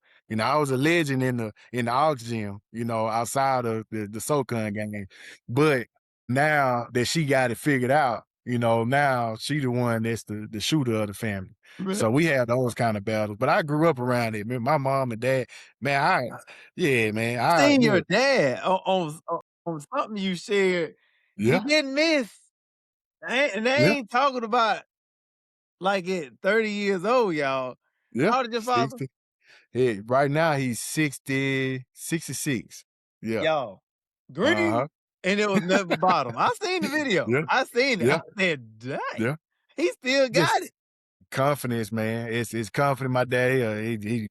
B: I was a legend in the aux gym, outside of the SoCon game. But now that she got it figured out, now she the one that's the shooter of the family.
A: Right.
B: So we had those kind of battles. But I grew up around it. Man, my mom and dad, man, yeah, man,
A: Seen your dad on something you shared. He
B: yeah.
A: didn't miss. And they
B: Yeah,
A: ain't talking about like at 30 years old, y'all.
B: yeah,
A: How old is your father?
B: 60. Yeah, right now he's 60, 66. Yeah.
A: Y'all, green,
B: Uh-huh.
A: and it was never bottom. I seen the video.
B: Yeah,
A: I seen it.
B: yeah,
A: I said, "Dang,
B: yeah.
A: he still got
B: Just
A: it."
B: confidence, man. It's confident. My daddy, he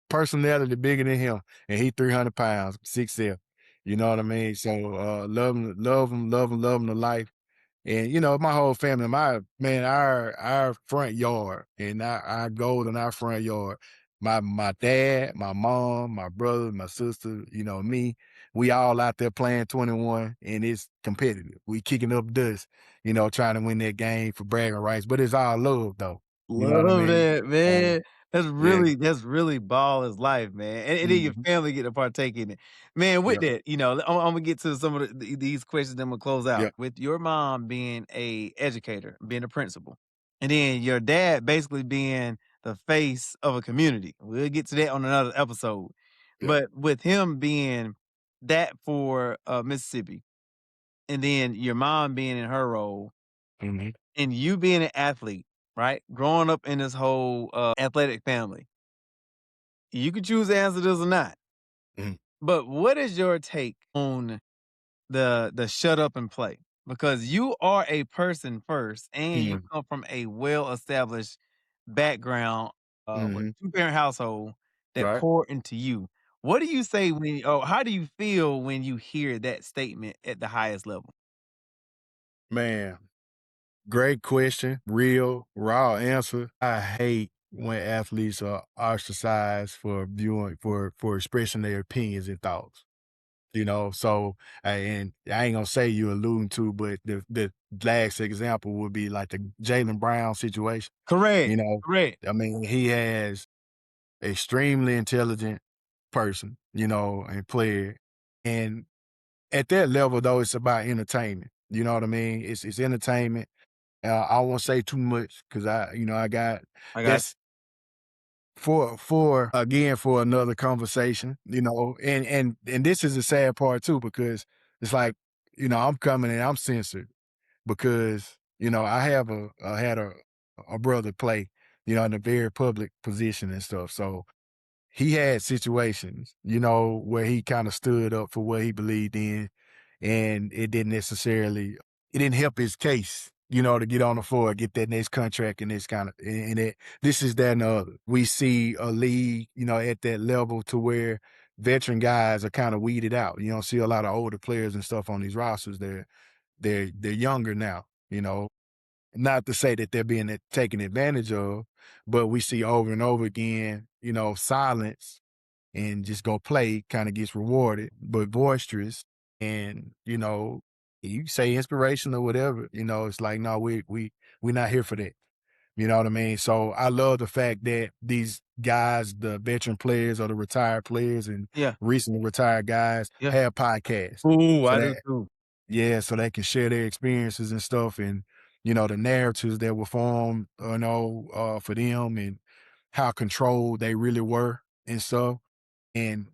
B: personality bigger than him, and he 300 pounds, 6'7". You know what I mean? So love him to life. And my whole family, my man, our front yard and our goal in our front yard. My dad, my mom, my brother, my sister, me, we all out there playing 21 and it's competitive. We kicking up dust, trying to win that game for bragging rights. But it's all love though. You know what I
A: Love
B: mean?
A: that,
B: So
A: man.
B: yeah.
A: That's really ball is life, man, and then your
B: Mhm.
A: family get to partake in it. Man, with
B: Yeah.
A: that, Imma get to some of these questions, then we'll close out.
B: Yeah.
A: With your mom being a educator, being a principal, and then your dad basically being the face of a community. We'll get to that on another episode.
B: Yeah.
A: But with him being that for, Mississippi, and then your mom being in her role,
B: Mhm.
A: and you being an athlete, right? Growing up in this whole, athletic family, you can choose to answer this or not.
B: Mhm.
A: But what is your take on the shut up and play? Because you are a person first, and you
B: Mhm.
A: come from a well-established background, with
B: Mhm.
A: 2-parent household that
B: Right.
A: pour into you. What do you say when or how do you feel when you hear that statement at the highest level?
B: Man, great question. Real, raw answer. I hate when athletes are ostracized for viewing for expressing their opinions and thoughts. So and I ain't gonna say you alluding to, but the last example would be like the Jalen Brown situation.
A: Correct,
B: You know,
A: correct.
B: I mean, he has extremely intelligent person, and player. And at that level though, it's about entertainment. You know what I mean? It's entertainment. I won't say too much because I got
A: I got
B: that's for again for another conversation, and this is the sad part too because it's like, I'm coming and I'm censored because, I had a brother play, in a very public position and stuff. So he had situations, where he kind of stood up for what he believed in, and it didn't help his case, to get on the floor, get that next contract and this kind of, and this is that and the other. We see a league, at that level to where veteran guys are kind of weeded out. You don't see a lot of older players and stuff on these rosters. They're younger now, not to say that they're being taken advantage of, but we see over and over again, silence and just go play kind of gets rewarded, but boisterous and, you say inspiration or whatever, it's like, no, we're not here for that. You know what I mean? So I love the fact that these guys, the veteran players or the retired players and
A: yeah,
B: recently retired guys
A: yeah.
B: have podcasts.
A: Ooh,
B: So
A: I do
B: that
A: too.
B: yeah, so they can share their experiences and stuff and, the narratives that were formed, for them and how controlled they really were and stuff. And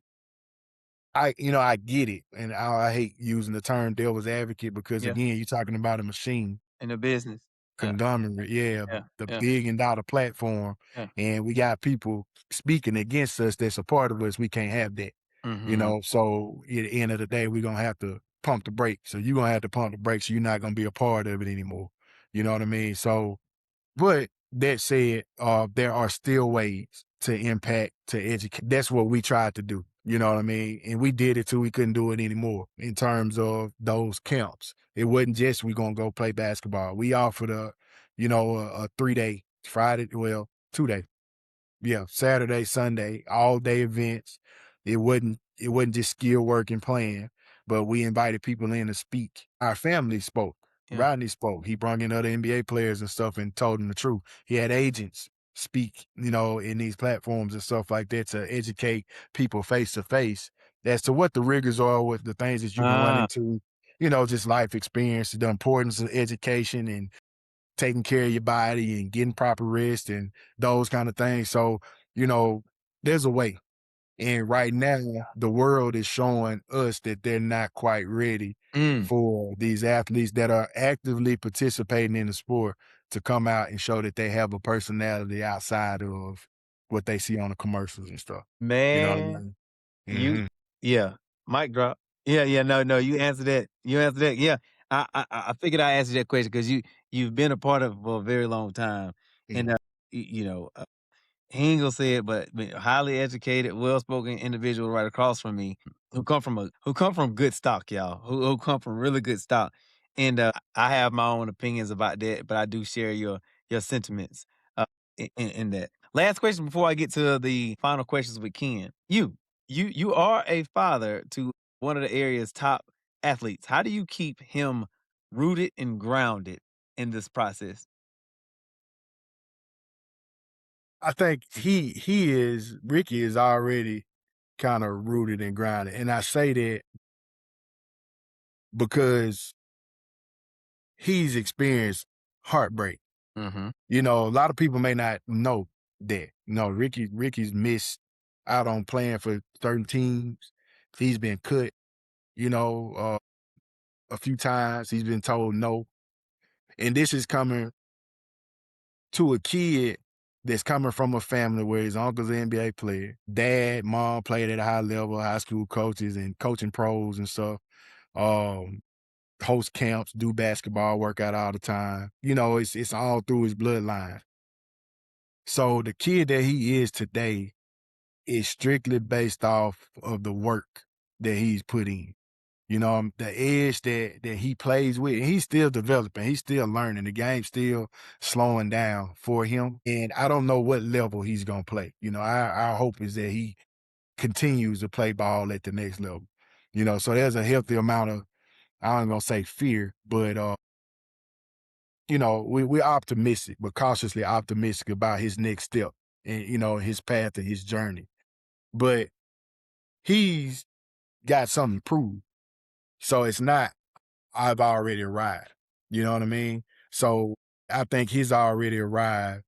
B: I get it. And I hate using the term devil's advocate because
A: Yeah,
B: again, you're talking about a machine
A: in the business. Yeah,
B: conglomerate, yeah,
A: yeah,
B: the
A: yeah,
B: billion-dollar platform,
A: yeah.
B: and we got people speaking against us that's a part of us. We can't have that.
A: Mhm.
B: So at the end of the day, we're gonna have to pump the brakes. So you're gonna have to pump the brakes. You're not gonna be a part of it anymore. You know what I mean? So, but that said, there are still ways to impact, to educate. That's what we tried to do. You know what I mean? And we did it till we couldn't do it anymore in terms of those camps. It wasn't just we gonna go play basketball. We offered a 3-day Friday, well, 2-day, yeah, Saturday, Sunday, all day events. It wasn't just skill work and playing, but we invited people in to speak. Our family spoke.
A: Yeah.
B: Rodney spoke. He brought in other NBA players and stuff and told them the truth. He had agents speak, in these platforms and stuff like that to educate people face to face as to what the rigors are with the things that you can run
A: Ah,
B: into, just life experience, the importance of education and taking care of your body and getting proper rest and those kind of things. So, you know, there's a way. And right now, the world is showing us that they're not quite ready
A: Mm,
B: for these athletes that are actively participating in the sport to come out and show that they have a personality outside of what they see on the commercials and stuff. You know what I
A: man,
B: mean?
A: you
B: Mhm.
A: yeah, mic drop. Yeah, yeah, no, no, you answered that. You answered that. Yeah, I figured I answered that question because you've been a part of it for a very long time, and
B: Yeah.
A: you know, he ain't gonna say it, but highly educated, well spoken individual right across from me who come from good stock, y'all. Who come from really good stock. And I have my own opinions about that, but I do share your sentiments in that. Last question before I get to the final questions with Ken. You are a father to one of the area's top athletes. How do you keep him rooted and grounded in this process?
B: I think Ricky is already kinda rooted and grounded, and I say that because he's experienced heartbreak.
A: Hmm.
B: You know, a lot of people may not know that. No, Ricky's missed out on playing for certain teams. He's been cut, you know, a few times. He's been told no. And this is coming to a kid that's coming from a family where his uncle's an NBA player. Dad, mom played at a high level, high school coaches and coaching pros and stuff. Um, Host camps, do basketball, work out all the time. You know, it's all through his bloodline. So the kid that he is today is strictly based off of the work that he's put in. You know, the edge that he plays with, and he's still developing, he's still learning. The game's still slowing down for him, and I don't know what level he's gonna play. You know, our hope is that he continues to play ball at the next level. You know, so there's a healthy amount of, I ain't gonna say fear, but you know, we're optimistic, but cautiously optimistic about his next step and, you know, his path and his journey. But he's got something to prove. So it's not, I've already arrived. You know what I mean? So I think his already arrived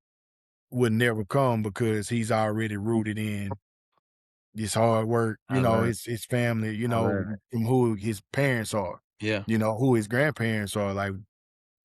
B: would never come because he's already rooted in his hard work,
A: I
B: you know,
A: love it.
B: his family, you
A: I love
B: know,
A: it.
B: from who his parents are,
A: Yeah.
B: you know, who his grandparents are. Like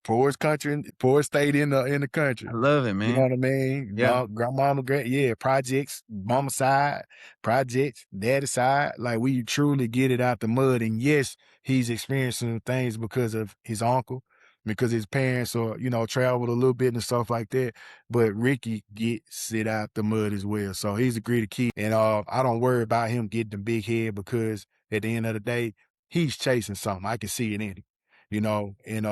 B: poorest country, poorest state in the
A: I
B: country.
A: love it,
B: You know
A: man.
B: what I mean?
A: Yeah.
B: Grandmama, yeah, projects, mama side, projects, daddy side. Like we truly get it out the mud. And yes, he's experiencing things because of his uncle, because his parents are, you know, traveled a little bit and stuff like that. But Ricky gets it out the mud as well. So he's a greedy kid. And I don't worry about him getting the big head because at the end of the day, he's chasing something. I can see it in him. You know, and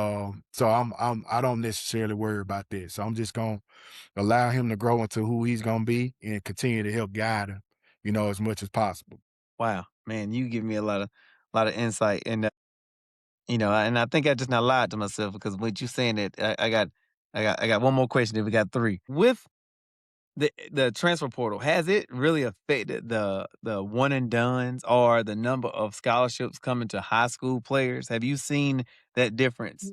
B: so I don't necessarily worry about that. So I'm just gonna allow him to grow into who he's gonna be and continue to help guide him, you know, as much as possible.
A: Wow, man, you give me a lot of insight, and and I think I just not lied to myself because with you saying that, I got one more question. Then we got three. With the transfer portal, has it really affected the one and dones or the number of scholarships coming to high school players? Have you seen that difference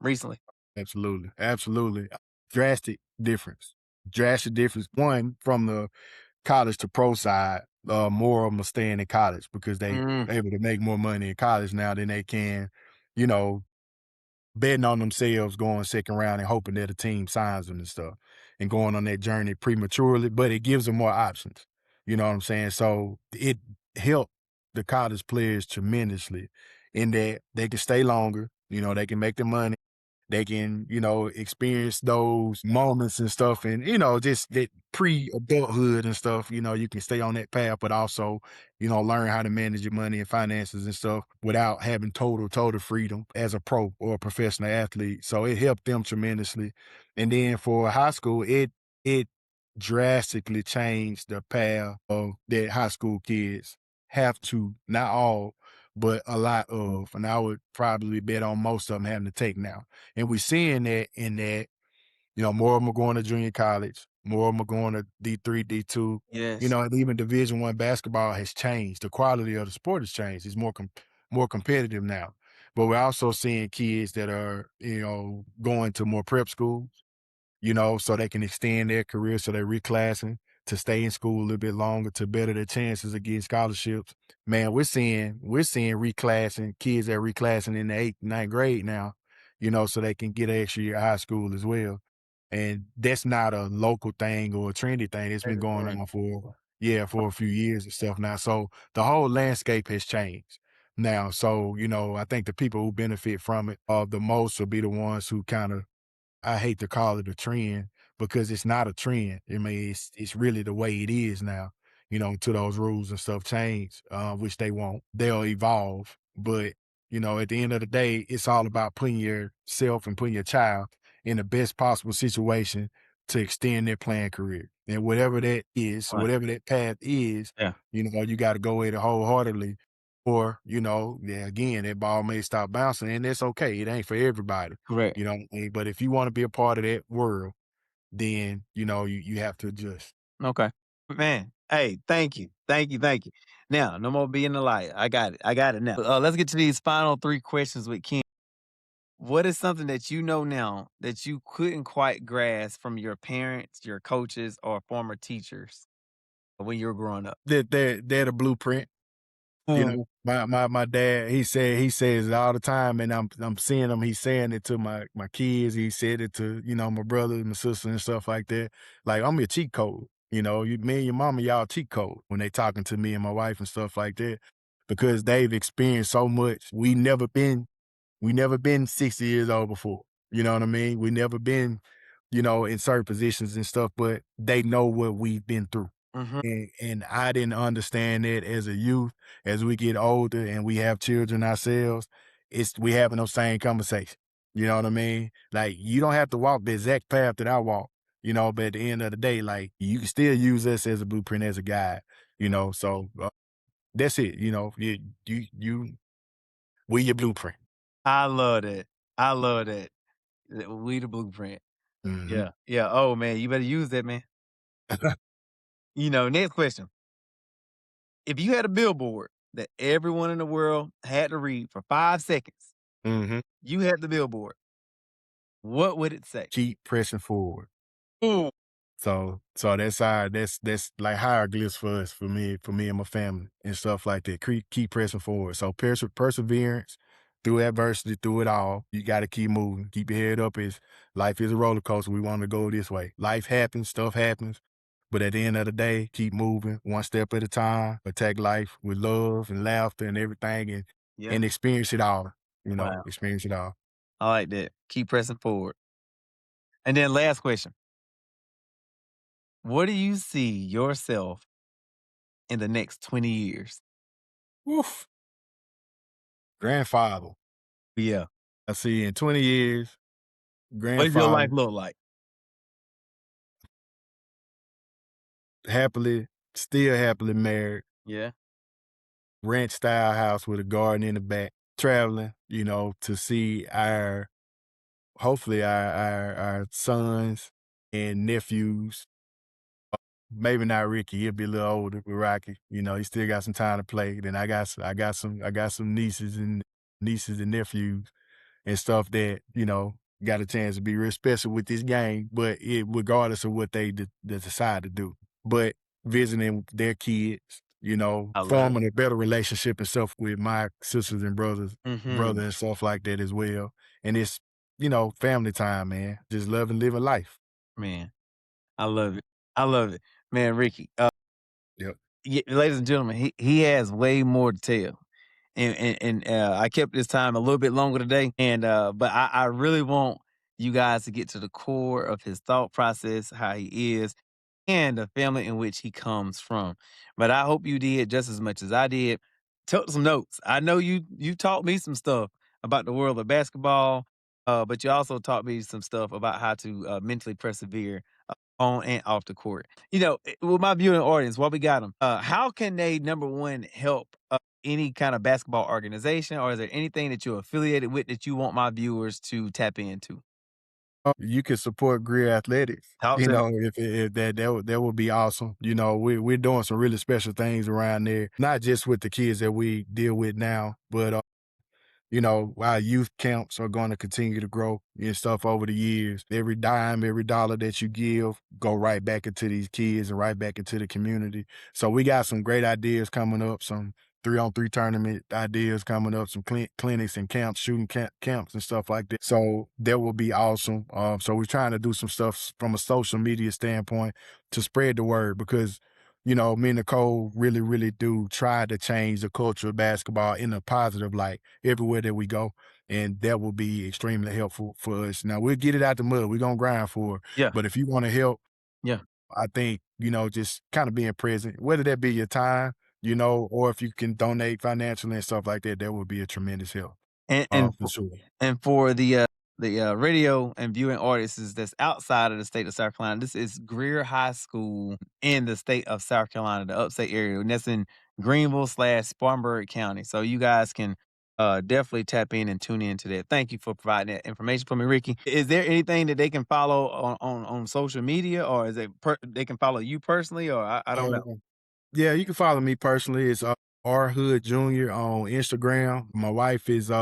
A: recently?
B: Absolutely, absolutely. Drastic difference. Drastic difference. One, from the college to pro side, more of them are staying in college because they
A: Mm,
B: able to make more money in college now than they can, you know, betting on themselves going second round and hoping that a team signs them and stuff and going on that journey prematurely, but it gives them more options. You know what I'm saying? So it helped the college players tremendously in that they can stay longer, you know, they can make the money, they can, you know, experience those moments and stuff and, you know, just that pre-adulthood and stuff, you know, you can stay on that path, but also, you know, learn how to manage your money and finances and stuff without having total freedom as a pro or a professional athlete. So it helped them tremendously. And then for high school, it drastically changed the path of that high school kids have to, not all, but a lot of, and I would probably bet on most of them having to take now. And we're seeing that in that, you know, more of them are going to junior college, more of them are going to D3, D2, you
A: yes.
B: know, and even Division One basketball has changed. The quality of the sport has changed. It's more competitive now. But we're also seeing kids that are, you know, going to more prep schools, you know, so they can extend their career, so they're reclassing to stay in school a little bit longer to better their chances of getting scholarships. Man, we're seeing reclassing kids that reclassing in the eighth, ninth grade now, so they can get an extra year of high school as well. And that's not a local thing or a trendy thing. It's been
A: That's
B: going
A: right.
B: on for a few years and stuff now. So the whole landscape has changed now. So, I think the people who benefit from it the most will be the ones who kind of, I hate to call it a trend because it's not a trend. I mean, it's really the way it is now, until those rules and stuff change, which they won't. They'll evolve. But, at the end of the day, it's all about putting yourself and putting your child in the best possible situation to extend their playing career. And whatever that is,
A: Right.
B: whatever that path is,
A: Yeah.
B: you got to go at it wholeheartedly. Or, yeah, again, that ball may stop bouncing, and that's okay. It ain't for everybody.
A: Correct.
B: You know what I mean? But if you wanna be a part of that world, then, you have to adjust.
A: Okay. Man, hey, thank you. Thank you. Thank you. Now, no more being a liar. I got it. I got it now. Let's get to these final three questions with Ken. What is something that you know now that you couldn't quite grasp from your parents, your coaches, or former teachers when you were growing up?
B: They're the blueprint.
A: Ooh.
B: My dad, he says it all the time, and I'm seeing him, he's saying it to my kids, he said it to, my brother and my sister and stuff like that. Like, I'm your cheat code, me and your mama, y'all cheat code when they talking to me and my wife and stuff like that, because they've experienced so much. We never been 60 years old before. You know what I mean? We never been, in certain positions and stuff, but they know what we've been through.
A: Hmm.
B: And I didn't understand that as a youth. As we get older and we have children ourselves, we having those same conversations. You know what I mean? Like, you don't have to walk the exact path that I walk, but at the end of the day, like, you can still use us as a blueprint, as a guide, so that's it. We your blueprint.
A: I love that. I love that. We the blueprint.
B: Hmm.
A: Yeah. Yeah. Oh man, you better use that, man. Next question. If you had a billboard that everyone in the world had to read for 5 seconds,
B: Hmm.
A: you had the billboard. What would it say?
B: Keep pressing forward.
A: Ooh.
B: So that's like hieroglyphs for us, for me and my family and stuff like that. Keep pressing forward. So perseverance through adversity, through it all. You got to keep moving. Keep your head up. Is Life is a roller coaster. We want to go this way. Life happens, stuff happens, but at the end of the day, keep moving one step at a time. Attack life with love and laughter and everything, and
A: Yeah.
B: and experience it all.
A: Wow.
B: Experience it all.
A: I like that. Keep pressing forward. And then last question. What do you see yourself in the next 20 years?
B: Woof. Grandfather.
A: Yeah.
B: I see in 20 years,
A: What does your
B: grandfather,
A: life look like?
B: happily, still happily married,
A: Yeah.
B: ranch style house with a garden in the back, traveling, to see hopefully our sons and nephews. Maybe not Ricky, he'll be a little older, but Rocky, he still got some time to play. Then I got some nieces and nephews and stuff that, got a chance to be real special with this game, but regardless of what they decide to do. But visiting their kids,
A: I love it.
B: forming a better relationship and stuff with my sisters and brother
A: Mhm.
B: and stuff like that as well. And it's, family time, man. Just loving living life.
A: Man, I love it. I love it. Man, Ricky,
B: Yep.
A: ladies and gentlemen, he has way more to tell. And I kept this time a little bit longer today, and but I really want you guys to get to the core of his thought process, how he is, and the family in which he comes from. But I hope you did just as much as I did. Took some notes. I know you taught me some stuff about the world of basketball, but you also taught me some stuff about how to mentally persevere on and off the court. With my viewing audience, while we got them, how can they, number one, help any kind of basketball organization, or is there anything that you're affiliated with that you want my viewers to tap into?
B: You can support Greer Athletics.
A: Talk to 'em.
B: If that would be awesome. We're doing some really special things around there, not just with the kids that we deal with now, but our youth camps are going to continue to grow and stuff over the years. Every dime, every dollar that you give, go right back into these kids and right back into the community. So we got some great ideas coming up, some 3-on-3 tournament ideas coming up, some clinics and camps, shooting camps and stuff like that. So that will be awesome. So we're trying to do some stuff from a social media standpoint to spread the word because me and Nicole really, really do try to change the culture of basketball in a positive light everywhere that we go. And that will be extremely helpful for us. Now we'll get it out the mud. We're gonna grind for it.
A: Yeah,
B: But if you want to help,
A: yeah.
B: I think, just kind of being present, whether that be your time, or if you can donate financially and stuff like that, that would be a tremendous help.
A: And and
B: For sure.
A: and for the radio and viewing audiences that's outside of the state of South Carolina, this is Greer High School in the state of South Carolina, the upstate area, and that's in Greenville/Spartanburg County. So you guys can definitely tap in and tune into that. Thank you for providing that information for me, Ricky. Is there anything that they can follow on social media, or is it they can follow you personally, or I don't know?
B: Yeah, you can follow me personally. It's R Hood Jr. on Instagram. My wife is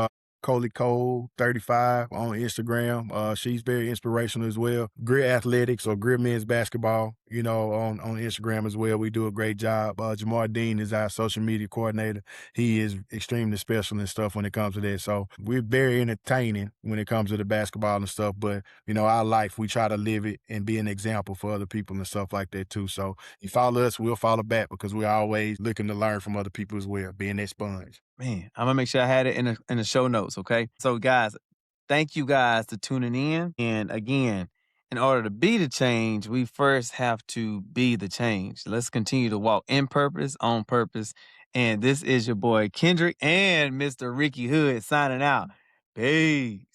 B: Coley Cole 35 on Instagram. She's very inspirational as well. Great athletics or great men's basketball, on Instagram as well. We do a great job. Jamar Dean is our social media coordinator. He is extremely special and stuff when it comes to that. So we're very entertaining when it comes to the basketball and stuff. But our life, we try to live it and be an example for other people and stuff like that too. So you follow us, we'll follow back because we're always looking to learn from other people as well, being that sponge.
A: Man, I'm gonna make sure I had it in the show notes, okay? So guys, thank you guys for tuning in. And again, in order to be the change, we first have to be the change. Let's continue to walk in purpose, on purpose. And this is your boy Kendrick and Mr. Ricky Hood signing out. Peace.